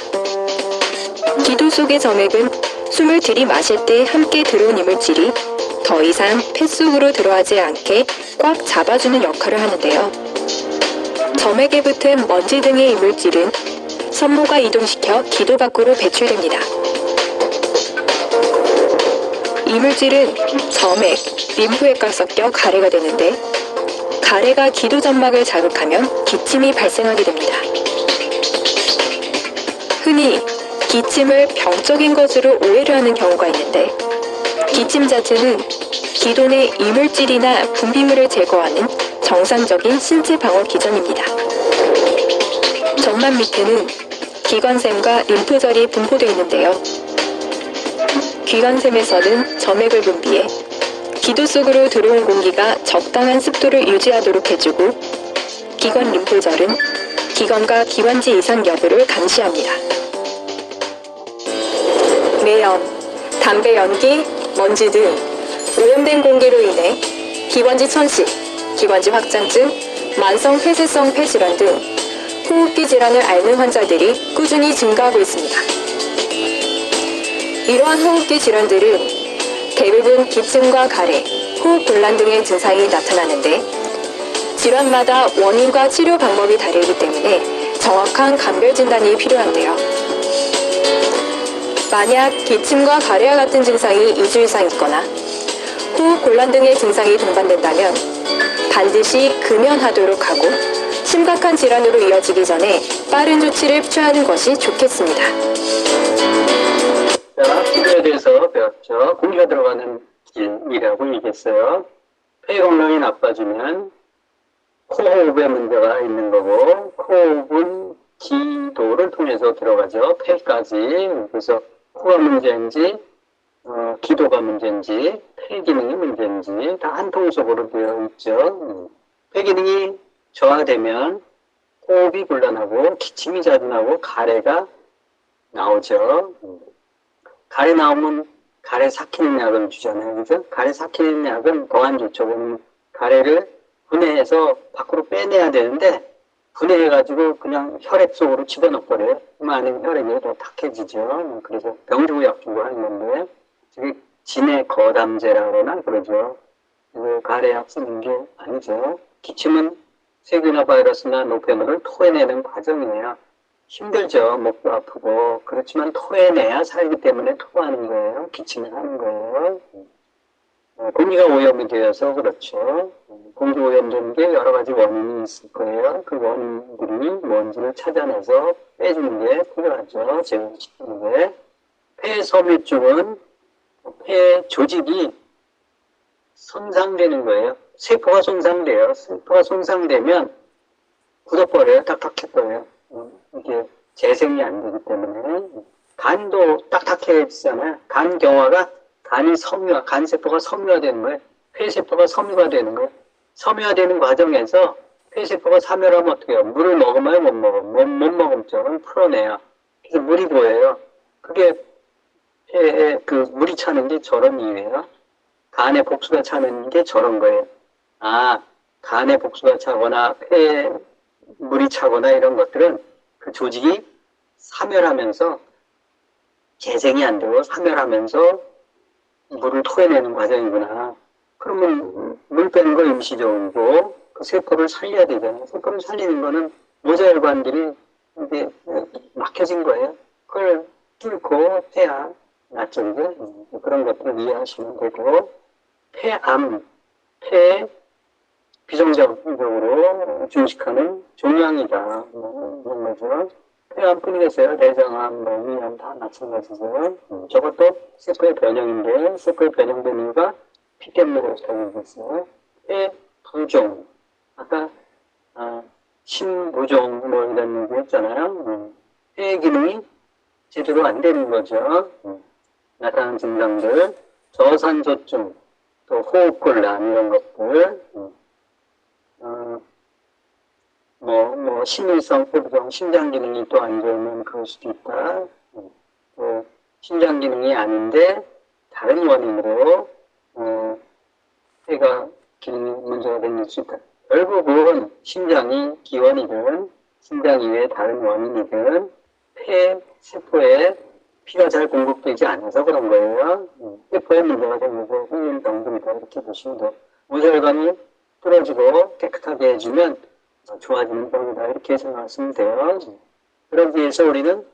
기도 속의 점액은 숨을 들이마실 때 함께 들어온 이물질이 더 이상 폐 속으로 들어가지 않게 꽉 잡아주는 역할을 하는데요. 점액에 붙은 먼지 등의 이물질은 선모가 이동시켜 기도 밖으로 배출됩니다. 이물질은 점액, 림프액과 섞여 가래가 되는데 가래가 기도 점막을 자극하면 기침이 발생하게 됩니다. 흔히 기침을 병적인 것으로 오해를 하는 경우가 있는데 기침 자체는 기도 내 이물질이나 분비물을 제거하는 정상적인 신체 방어 기전입니다. 점막 밑에는 기관샘과 림프절이 분포되어 있는데요. 기관샘에서는 점액을 분비해 기도 속으로 들어온 공기가 적당한 습도를 유지하도록 해주고 기관 림프절은 기관과 기관지 이상 여부를 감시합니다. 매연, 담배 연기, 먼지 등 오염된 공기로 인해 기관지 천식, 기관지 확장증, 만성 폐쇄성 폐질환 등 호흡기 질환을 앓는 환자들이 꾸준히 증가하고 있습니다. 이러한 호흡기 질환들은 대부분 기침과 가래, 호흡곤란 등의 증상이 나타나는데 질환마다 원인과 치료 방법이 다르기 때문에 정확한 감별 진단이 필요한데요. 만약 기침과 가래와 같은 증상이 2주 이상 있거나 호흡 곤란 등의 증상이 동반된다면 반드시 금연하도록 하고 심각한 질환으로 이어지기 전에 빠른 조치를 취하는 것이 좋겠습니다. 자, 기도에 대해서 배웠죠. 공기가 들어가는 길이라고 얘기했어요. 폐 건강이 나빠지면 코호흡에 문제가 있는 거고, 코호흡은 기도를 통해서 들어가죠. 폐까지. 그래서 코가 문제인지, 기도가 문제인지, 폐 기능이 문제인지 다 한 통속으로 되어 있죠. 폐 기능이 저하되면 호흡이 곤란하고 기침이 자주 나고 가래가 나오죠. 가래 나오면 가래 삭히는 약을 주잖아요. 그죠? 가래 삭히는 약은 더 안 좋죠. 그러면 가래를 분해해서 밖으로 빼내야 되는데 분해해가지고 그냥 혈액 속으로 집어넣어버려요. 그러면 안에 혈액이 더 탁해지죠. 그래서 병주고 약 주고 하는 건데 저게 진해 거담제라 그러나 그러죠. 가래약 쓰는 게 아니죠. 기침은 세균이나 바이러스나 노폐물을 토해내는 과정이에요. 힘들죠. 목도 아프고. 그렇지만 토해내야 살기 때문에 토하는 거예요. 기침을 하는 거예요. 공기가 오염이 되어서 그렇죠. 공기 오염되는 게 여러 가지 원인이 있을 거예요. 그 원인들이 뭔지를 찾아내서 빼주는 게 필요하죠. 제거시키는 게. 폐섬유증은 폐 조직이 손상되는 거예요. 세포가 손상돼요. 세포가 손상되면 굳어버려요. 딱딱해버려요. 이게 재생이 안 되기 때문에. 간도 딱딱해지잖아요. 간 경화가 간이 간세포가 섬유화되는 거예요. 폐세포가 섬유가 되는 거예요. 섬유화되는 과정에서 폐세포가 사멸하면 어떻게 해요? 물을 먹으면 못 먹어. 못 먹으면 풀어내요. 그래서 물이 보여요. 그게 폐에 물이 차는 게 저런 이유예요. 간에 복수가 차는 게 저런 거예요. 간에 복수가 차거나 폐에 물이 차거나 이런 것들은 그 조직이 사멸하면서 재생이 안 되고 사멸하면서 물을 토해내는 과정이구나. 그러면 물 빼는 거 임시적이고 그 세포를 살려야 되잖아요. 세포를 살리는 거는 모자혈관들이 이제 막혀진 거예요. 그걸 뚫고 해야 낫죠. 그런 것들을 이해하시면 되고 폐암, 폐 비정상적으로 증식하는 종양이다. 이런 거죠. 폐암뿐이겠어요. 대장암, 위암 다 마찬가지죠. 저것도 세포의 변형인데 세포의 변형된 이유가 피 때문에 그렇다고 얘기했어요. 폐부종, 아까 심부종 뭐 이런 얘기 했잖아요. 폐 기능이 제대로 안 되는 거죠. 나타나는 증상들, 저산소증, 또 호흡곤란 이런 것들, 심밀성 폐부종, 심장 기능이 또 안 좋으면 그럴 수도 있다. 또 심장 기능이 아닌데 다른 원인으로 폐가 기능이 문제가 생길 수 있다. 결국은 심장이 기원이든 심장 이외의 다른 원인이든 폐 세포에 피가 잘 공급되지 않아서 그런 거예요. 세포에 문제가 생기고 훈련병들이다 이렇게 보시면 돼요. 모세혈관이 뚫어지고 깨끗하게 해주면 좋아지는 병이다 이렇게 생각하시면 돼요. 그러기 위해서 우리는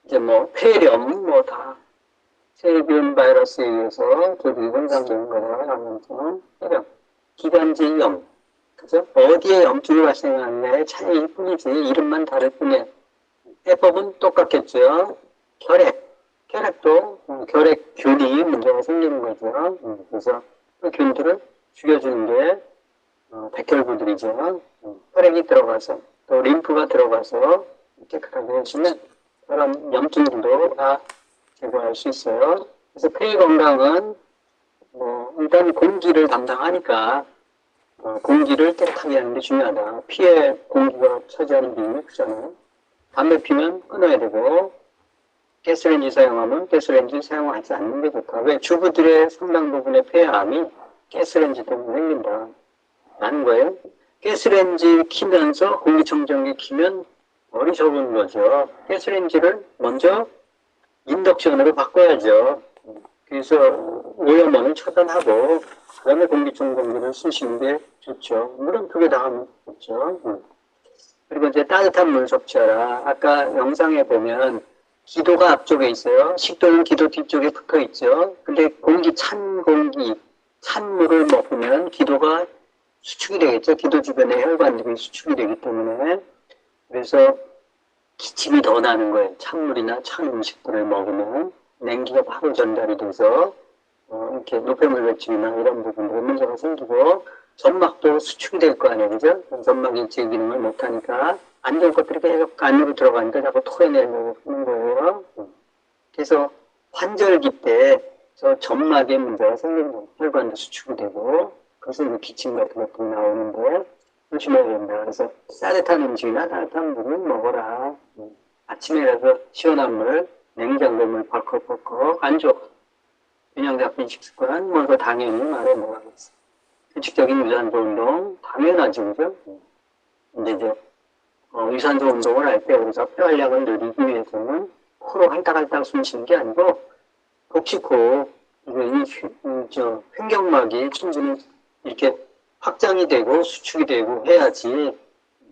이제 폐렴 다 세균 바이러스에 의해서 조직이 손상되는 거잖아요. 감염증은 폐렴, 기관지염, 그죠? 어디에 염증이 발생하느냐의 차이일 뿐이지 이름만 다를 뿐이에요. 해법은 똑같겠죠. 혈액도 혈액균이 문제가 생기는 거죠. 그래서 그 균들을 죽여주는 게 백혈구들이죠. 혈액이 들어가서 또 림프가 들어가서 깨끗하게 해주면 그런 염증들도 다 제거할 수 있어요. 그래서 폐 건강은 일단 공기를 담당하니까 공기를 깨끗하게 하는 게 중요하다. 피에 공기가 차지하는 비율이 크잖아요. 담배 피면 끊어야 되고 가스레인지 사용하면 가스레인지 사용하지 않는 게 좋다. 왜? 주부들의 상당 부분의 폐암이 가스레인지 때문에 생긴다. 라는 거예요. 가스레인지 키면서 공기청정기 키면 어리석은 거죠. 가스레인지를 먼저 인덕션으로 바꿔야죠. 그래서 오염원을 차단하고 그다음에 공기청정기를 쓰시는 게 좋죠. 물론 두 개 다 하면 좋죠. 그리고 이제 따뜻한 물 섭취하라. 아까 영상에 보면 기도가 앞쪽에 있어요. 식도는 기도 뒤쪽에 붙어 있죠. 근데 찬 물을 먹으면 기도가 수축이 되겠죠. 기도 주변에 혈관들이 수축이 되기 때문에. 그래서 기침이 더 나는 거예요. 찬물이나 찬 음식들을 먹으면 냉기가 바로 전달이 돼서 이렇게 노폐물배출이나 이런 부분들에 문제가 생기고 점막도 수축이 될 거 아니에요. 그죠? 점막이 제 기능을 못하니까 안 좋은 것들이 계속 안으로 들어가니까 자꾸 토해내려고 하는 거예요. 그래서 환절기 때 저 점막에 문제가 생기는 거예요. 혈관도 수축이 되고 그래서 기침 같은 것도 나오는데 조심해야 된다. 그래서 따뜻한 음식이나 따뜻한 물을 먹어라. 아침에라도 시원한 물, 냉장고 물 벌컥벌컥 안 좋아. 균형 잡힌 식습관, 뭐 이거 당연히 말해 먹어야겠어. 규칙적인 유산소 운동, 당연하지, 그죠? 근데 이제, 유산소 운동을 할 때 우리가 뼈활량을 늘리기 위해서는 코로 할딱할딱 숨 쉬는 게 아니고, 복식호흡, 횡격막이 충분히 이렇게 확장이 되고 수축이 되고 해야지.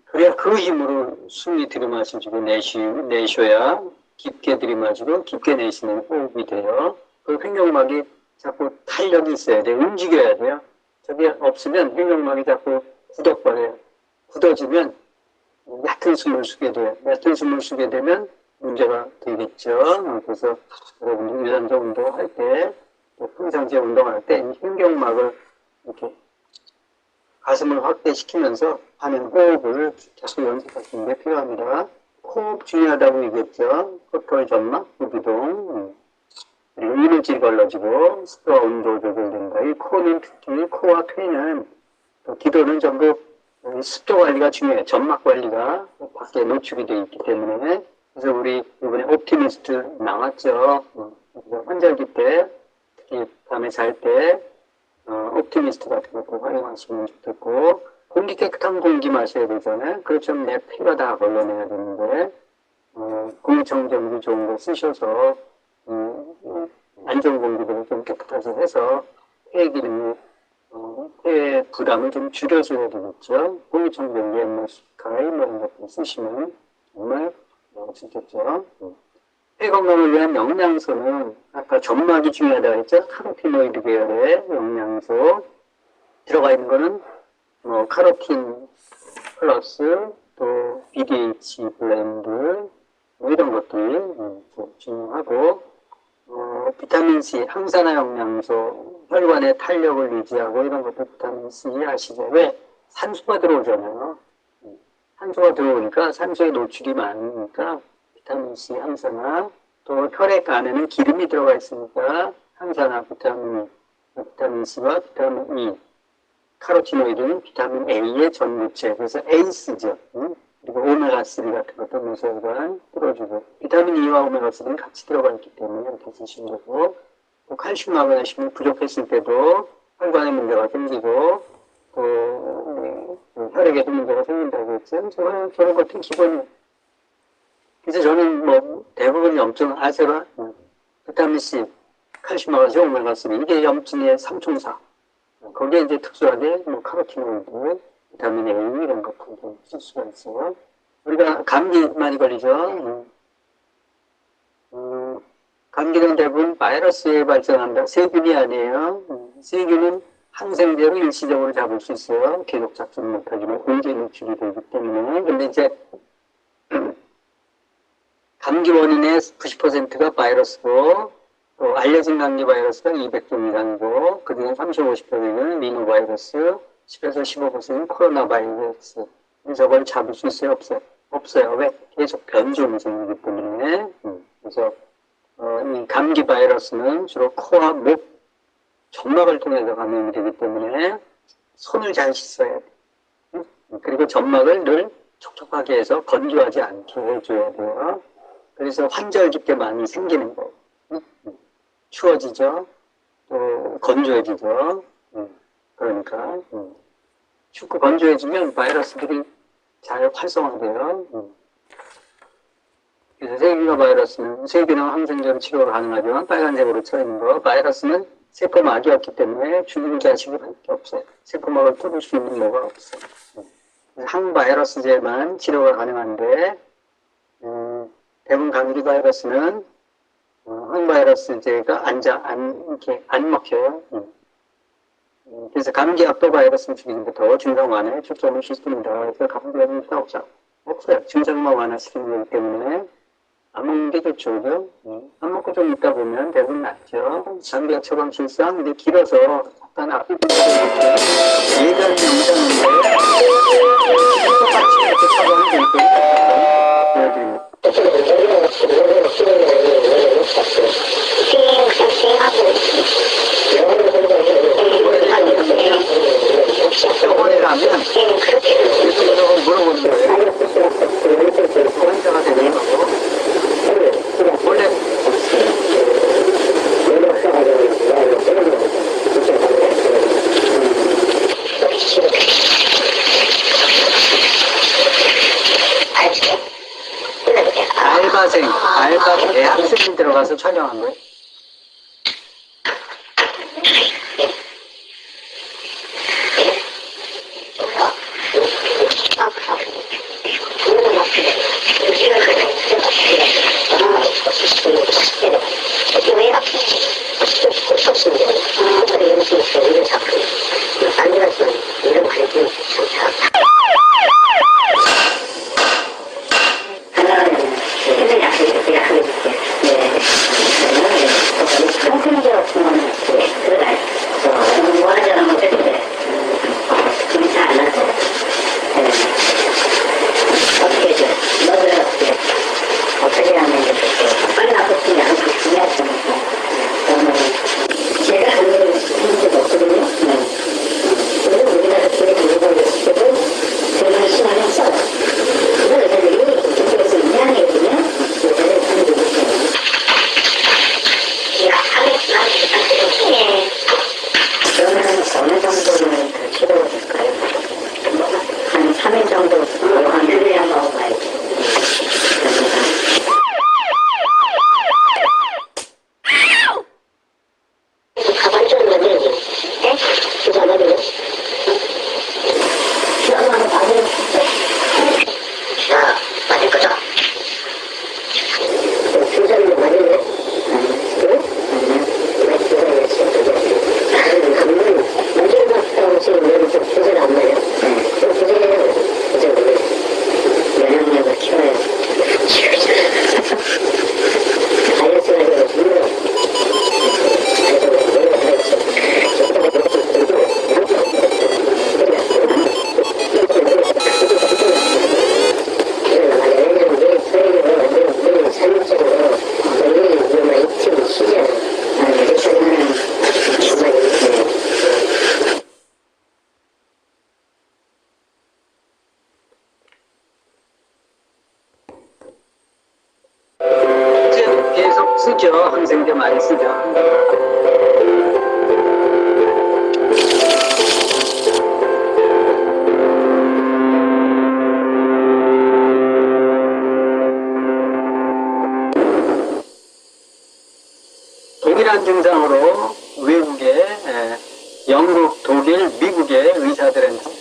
그래야 그 힘으로 숨이 들이마시고 내쉬어야 깊게 들이마시고 깊게 내쉬는 호흡이 돼요. 그 횡격막이 자꾸 탄력이 있어야 돼요. 움직여야 돼요. 저게 없으면 횡격막이 자꾸 굳어버려요. 굳어지면 얕은 숨을 쉬게 돼요. 얕은 숨을 쉬게 되면 문제가 되겠죠. 그래서 여러분들 유산소 운동할 때, 평상시에 운동할 때 횡격막을 이렇게 가슴을 확대시키면서 하는 호흡을 계속 연습하시는 게 필요합니다. 호흡 중요하다고 얘기했죠. 코털 점막, 부비동, 그리고 이물질 걸러지고 습도와 온도 조절된다. 이 코는 특히 코와 폐는 또 기도는 전부 습도 관리가 중요해요. 점막 관리가 밖에 노출이 되어 있기 때문에. 그래서 우리 이번에 옵티미스트 나왔죠. 환절기 때 특히 밤에 잘 때 옵티미스트 같은 것도 활용하시면 좋겠고, 공기 깨끗한 공기 마셔야 되잖아요. 그렇지만 내 피가 다 걸러내야 되는데, 공기청정기 좋은 거 쓰셔서, 안 좋은 공기들을 좀 깨끗하게 해서, 폐 기능이, 폐 부담을 좀 줄여줘야 되겠죠. 공기청정기, 스카이, 뭐 이런 것들 쓰시면 정말 좋겠죠. 폐 건강을 위한 영양소는 아까 점막이 중요하다고 했죠. 카로티노이드 계열의 영양소 들어가 있는 거는 카로틴 플러스 또 BDH 블렌드 뭐 이런 것들이 중요하고 비타민C 항산화 영양소 혈관의 탄력을 유지하고 이런 것들 비타민C 아시죠? 왜? 산소가 들어오잖아요. 산소가 들어오니까 산소에 노출이 많으니까 비타민C 항산화, 또 혈액 안에는 기름이 들어가 있으니까 항산화, 비타민C와 비타민 E, 카로티노이드는 비타민 A의 전무체, 그래서 에이스죠. 그리고 오메가3 같은 것도 뇌혈관 뚫어주고, 비타민 E와 오메가3는 같이 들어가 있기 때문에 이렇게 드시면 되고, 또 칼슘, 마그네슘이 부족했을 때도 혈관에 문제가 생기고, 또 혈액에도 문제가 생긴다고 했죠. 저런 것들은 기본이에요. 그래서 저는 뭐 대부분 염증 아세라, 비타민C, 칼슘, 마그네슘, 오메가3 이게 염증의 삼총사. 거기에 이제 특수하게 뭐 카로티노이드, 비타민 A 이런 것들도 쓸 수가 있어요. 우리가 감기 많이 걸리죠. 감기는 대부분 바이러스에 발생한다. 세균이 아니에요. 세균은 항생제로 일시적으로 잡을 수 있어요. 계속 잡지는 못하지만 공기에 노출이 되기 때문에. 근데 이제 감기 원인의 90%가 바이러스고, 또 알려진 감기 바이러스가 200종 이상이고, 그 중에 30-50%는 리노바이러스, 10에서 15%는 코로나 바이러스. 저걸 잡을 수 있어요? 없어요? 없어요. 왜? 계속 변종이 생기기 때문에. 그래서 이 감기 바이러스는 주로 코와 목, 점막을 통해서 감염이 되기 때문에 손을 잘 씻어야 돼요. 그리고 점막을 늘 촉촉하게 해서 건조하지 않게 해줘야 돼요. 그래서 환절기 때 많이 생기는 거예요. 추워지죠. 또 건조해지죠. 그러니까 춥고 건조해지면 바이러스들이 잘 활성화돼요. 그래서 세균과 바이러스는, 세균은 항생제로 치료가 가능하지만 빨간색으로 쳐있는 거, 바이러스는 세포막이었기 때문에 죽는 자식이 밖에 없어요. 세포막을 뚫을 수 있는 뭐가 없어요. 항바이러스제만 치료가 가능한데 대부분 감기 바이러스는 항바이러스제가 이렇게 안 먹혀요. 그래서 감기 압도 바이러스 죽이는 게 더 증상 완화에 초점을 싣습니다. 그래서 감기는 없어요. 증상만 완화시키는 거기 때문에 안 먹는 게 좋죠. 그죠? 안 먹고 좀 있다 보면 대부분 낫죠. 감기가 처방실상 근데 길어서 약간 앞이 예전 영상인데 똑같이 이렇게 처방이 될 거예요. 병원에 가면 이쪽으로 물어보는 거예요. 환자가 되는 거고 원래 알바 대학생이 들어가서 촬영한 거예요. 계속 쓰죠. 항생제 많이 쓰죠. 동일한 증상으로 외국의 영국, 독일, 미국의 의사들한테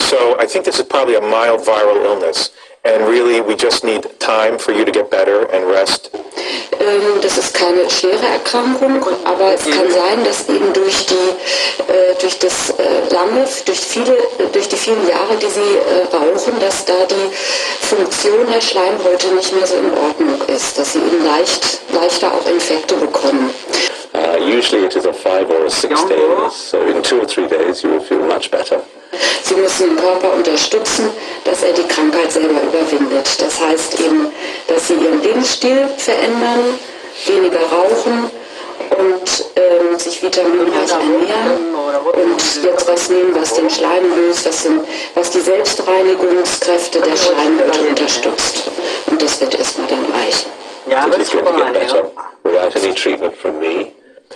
So I think this is probably a mild viral illness, and really we just need time for you to get better and rest. Das ist keine schwere Erkrankung, aber es kann sein, dass eben durch die vielen Jahre, die Sie rauchen, dass da die Funktion der Schleimhäute nicht mehr so in Ordnung ist, dass Sie eben leichter auch Infekte bekommen. Usually it is a 5 or a 6 days, so in 2 or 3 days you will feel much better. Sie müssen den Körper unterstützen, dass er die Krankheit selber überwindet. Das heißt eben, dass Sie Ihren Lebensstil verändern, weniger rauchen und sich vitaminreich ernähren und jetzt was nehmen, was den Schleim löst, was die Selbstreinigungskräfte der Schleimhäute unterstützt. Und das wird erstmal dann reichen. It is going to get better without any treatment from me.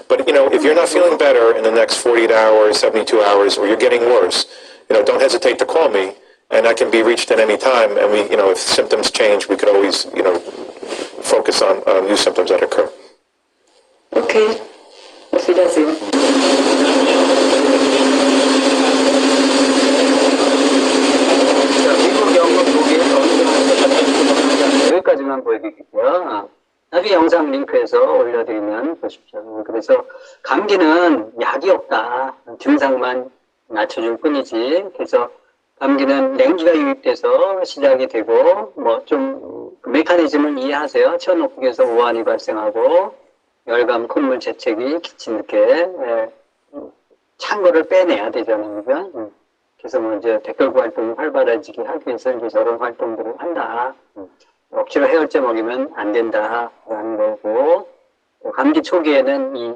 But, you know, if you're not feeling better in the next 48 hours, 72 hours, or you're getting worse, you know, don't hesitate to call me, and I can be reached at any time, and we, you know, if symptoms change, we could always, you know, focus on new symptoms that occur. 오케이. auf Wiedersehen. 자, 미국, 영국, 독일, 어느 여기까지만 보여드릴게요. 나중에 영상 링크해서 올려드리면 보십시오. 그래서 감기는 약이 없다. 증상만 낮춰줄 뿐이지. 그래서 감기는 냉기가 유입돼서 시작이 되고, 뭐 좀 메커니즘을 이해하세요. 체온높이에서 우환이 발생하고, 열감, 콧물, 재채기, 기침 이렇게 찬 거를 빼내야 되잖아요. 그죠? 그래서 뭐 이제 댓글구 활동이 활발해지게 하기 위해서 이제 저런 활동들을 한다. 억지로 해열제 먹이면 안 된다라는 거고, 감기 초기에는 이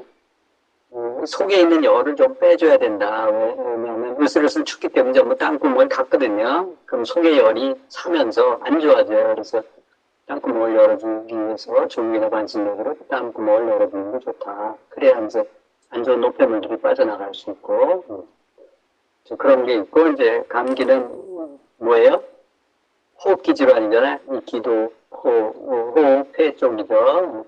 속에 있는 열을 좀 빼줘야 된다. 왜냐하면 으슬으슬 춥기 때문에 전부 땅구멍을 닫거든요. 그럼 속에 열이 차면서 안 좋아져요. 그래서 땅구멍을 열어주기 위해서 종이나 반신욕으로 땅구멍을 열어주는 게 좋다. 그래야 이제 안 좋은 노폐물들이 빠져나갈 수 있고, 그런 게 있고, 이제 감기는 뭐예요? 호흡기 질환이잖아요. 이 기도, 호흡, 폐 쪽이죠.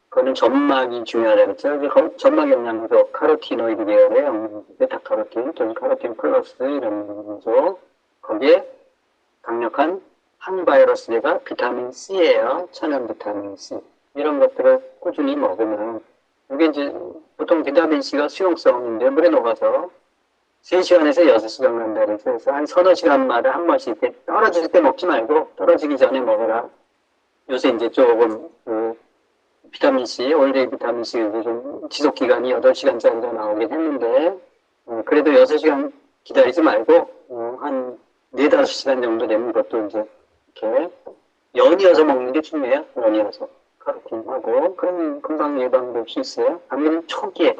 그거는 점막이 중요하다고 했죠. 점막 영양소, 카로티노이드 계열의 베타카로틴, 또는 카로틴 플러스 이런 영양소. 거기에 강력한 항바이러스제가 비타민 C예요. 천연 비타민 C. 이런 것들을 꾸준히 먹으면, 이게 이제 보통 비타민 C가 수용성인데 물에 녹아서 3시간에서 6시간 간다. 그래서 한 서너 시간마다 한 번씩 이렇게 떨어질 때 먹지 말고 떨어지기 전에 먹어라. 요새 이제 조금 비타민C, 올데이 비타민C 좀 지속기간이 8시간짜리가 나오긴 했는데 그래도 6시간 기다리지 말고 한 4, 5시간 정도 되는 것도 이제 이렇게 연이어서 먹는 게 중요해요. 연이어서 카로틴하고 그럼 금방 예방될 수 있어요. 아니면 초기에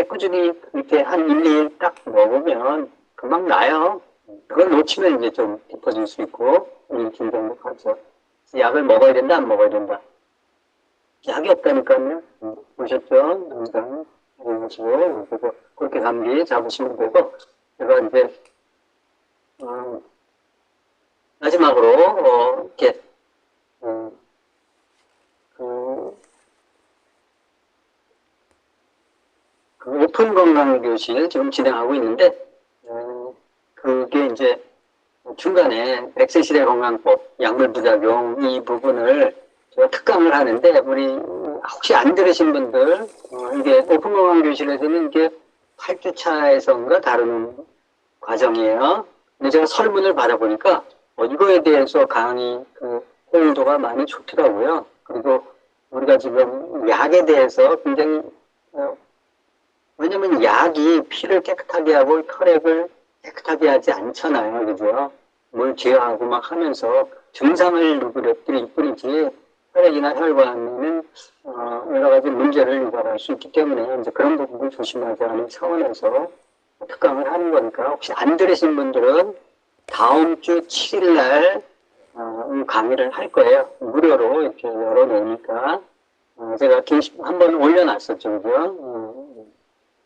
꾸준히 이렇게 한 1, 2일 딱 먹으면 금방 나요. 그걸 놓치면 이제 좀 깊어질 수 있고, 긴장도 가죠. 약을 먹어야 된다, 안 먹어야 된다. 약이 없다니까요. 보셨죠? 영상 보시고, 그래서 그렇게 감기 잡으시면 되고, 제가 이제, 마지막으로, 이렇게, 그 오픈 건강 교실 지금 진행하고 있는데, 그게 이제 중간에 100세 시대 건강법, 약물 부작용 이 부분을 제가 특강을 하는데, 우리 혹시 안 들으신 분들, 이게 오픈 건강 교실에서는 이게 8주차에서인가 다루는 과정이에요. 근데 제가 설문을 받아보니까 이거에 대해서 강의 호응도가 많이 좋더라고요. 그리고 우리가 지금 약에 대해서 굉장히 왜냐면 약이 피를 깨끗하게 하고 혈액을 깨끗하게 하지 않잖아요. 그죠? 뭘 제어하고 막 하면서 증상을 누그러뜨릴 뿐이지 혈액이나 혈관에는 여러 가지 문제를 유발할 수 있기 때문에 이제 그런 부분을 조심하자는 차원에서 특강을 하는 거니까 혹시 안 들으신 분들은 다음 주 7일 날 강의를 할 거예요. 무료로 이렇게 열어놓으니까 제가 한번 올려놨었죠. 그죠?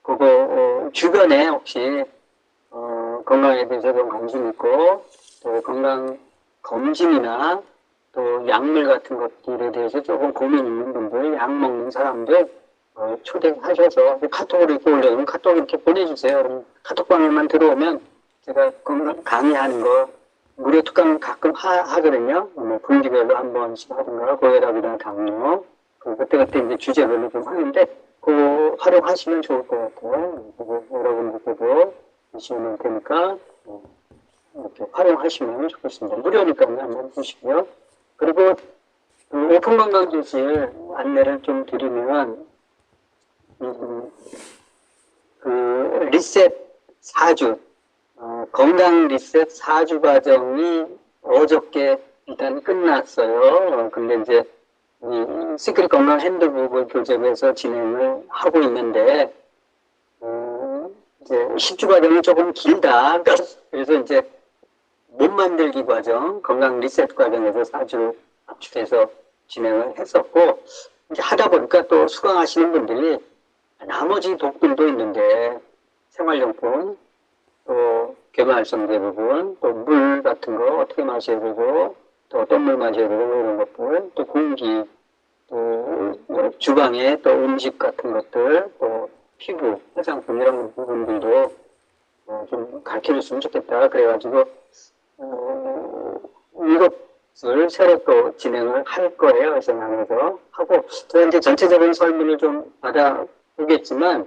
그거 주변에 혹시 건강에 대해서 좀 관심 있고 또 건강 검진이나 또 약물 같은 것들에 대해서 조금 고민 있는 분들, 약 먹는 사람들 초대하셔서 카톡으로 이렇게 올려놓으면 카톡 이렇게 보내주세요. 그럼 카톡방에만 들어오면 제가 강의하는 거 무료 특강 가끔 하거든요. 뭐 분기별로 한 번씩 하든가 고혈압이나 당뇨 그때 이제 주제별로 좀 하는데 그거 활용하시면 좋을 것 같아요. 여러분들께도 보시면 되니까 이렇게 활용하시면 좋겠습니다. 무료니까요. 한번 보시고요. 그리고 오픈 건강 교실 안내를 좀 드리면 리셋 4주 건강 리셋 4주 과정이 어저께 일단 끝났어요. 근데 이제 이 시크릿 건강 핸드북을 교재에서 진행을 하고 있는데 이제 10주 과정이 조금 길다. 그래서 이제 몸 만들기 과정, 건강 리셋 과정에서 4주 압축해서 진행을 했었고 이제 하다 보니까 또 수강하시는 분들이 나머지 독들도 있는데 생활용품, 또 개발성제 부분, 또 물 같은 거 어떻게 마셔야 되고 또 어떤 물 마셔야 되고 이런 것들, 또 공기, 또 주방에 또 음식 같은 것들, 또 피부, 화장품 이런 부분들도 좀 가르쳐줬으면 좋겠다. 그래가지고 이것을 새로 또 진행을 할 거예요. 회생항에서 하고 또 이제 전체적인 설문을 좀 받아보겠지만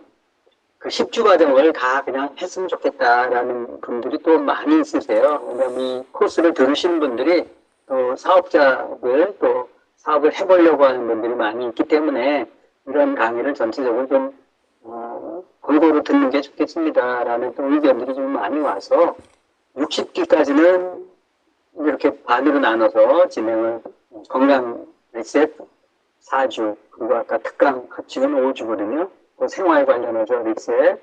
그 10주 과정을 다 그냥 했으면 좋겠다라는 분들이 또 많이 있으세요. 왜냐면 이 코스를 들으시는 분들이 또 사업자들 또 사업을 해보려고 하는 분들이 많이 있기 때문에 이런 강의를 전체적으로 좀 골고루 듣는 게 좋겠습니다라는 또 의견들이 좀 많이 와서 60기까지는 이렇게 반으로 나눠서 진행을 건강 리셋 4주 그리고 아까 특강 합치면 5주거든요. 또 생활 관련해서 리셋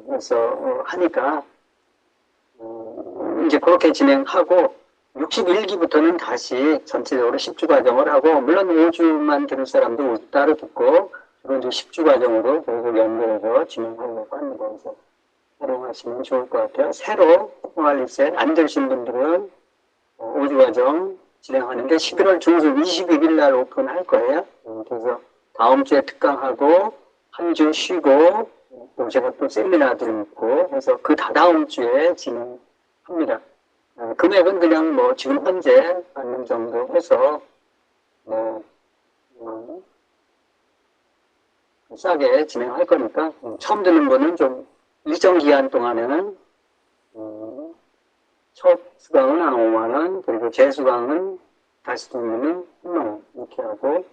그래서 하니까 이제 그렇게 진행하고 61기부터는 다시 전체적으로 10주 과정을 하고 물론 5주만 들을 사람도 따로 듣고 그리고 이제 10주 과정으로 계속 연결해서 진행하려고 합니다. 그래서 활용하시면 좋을 것 같아요. 새로 생활 리셋 안 들으신 분들은 5주 과정 진행하는데 11월 중순 21일 날 오픈할 거예요. 그래서 다음 주에 특강하고 한 주 쉬고 또 제가 또 세미나들을 있고 해서 그 다다음 주에 진행합니다. 금액은 그냥 뭐 지금 현재 받는 정도 해서 싸게 진행할 거니까 처음 듣는 분은 좀 일정 기간 동안에는 첫 수강은 한 5만원 그리고 재수강은 다시 듣는 10만원 이렇게 하고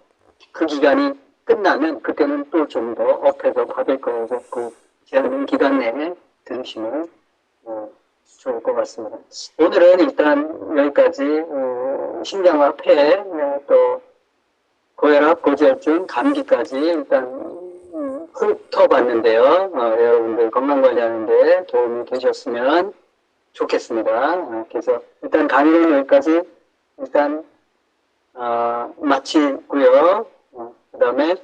그 기간이 끝나면 그때는 또 좀 더 업해서 받을 거여서 그 제한 기간 내에 들으시면 좋을 것 같습니다. 오늘은 일단 여기까지 심장과 폐, 또 고혈압, 고지혈증, 감기까지 일단 훑어봤는데요. 여러분들 건강관리하는데 도움이 되셨으면 좋겠습니다. 그래서 일단 강의는 여기까지 일단 마치고요. 그 다음에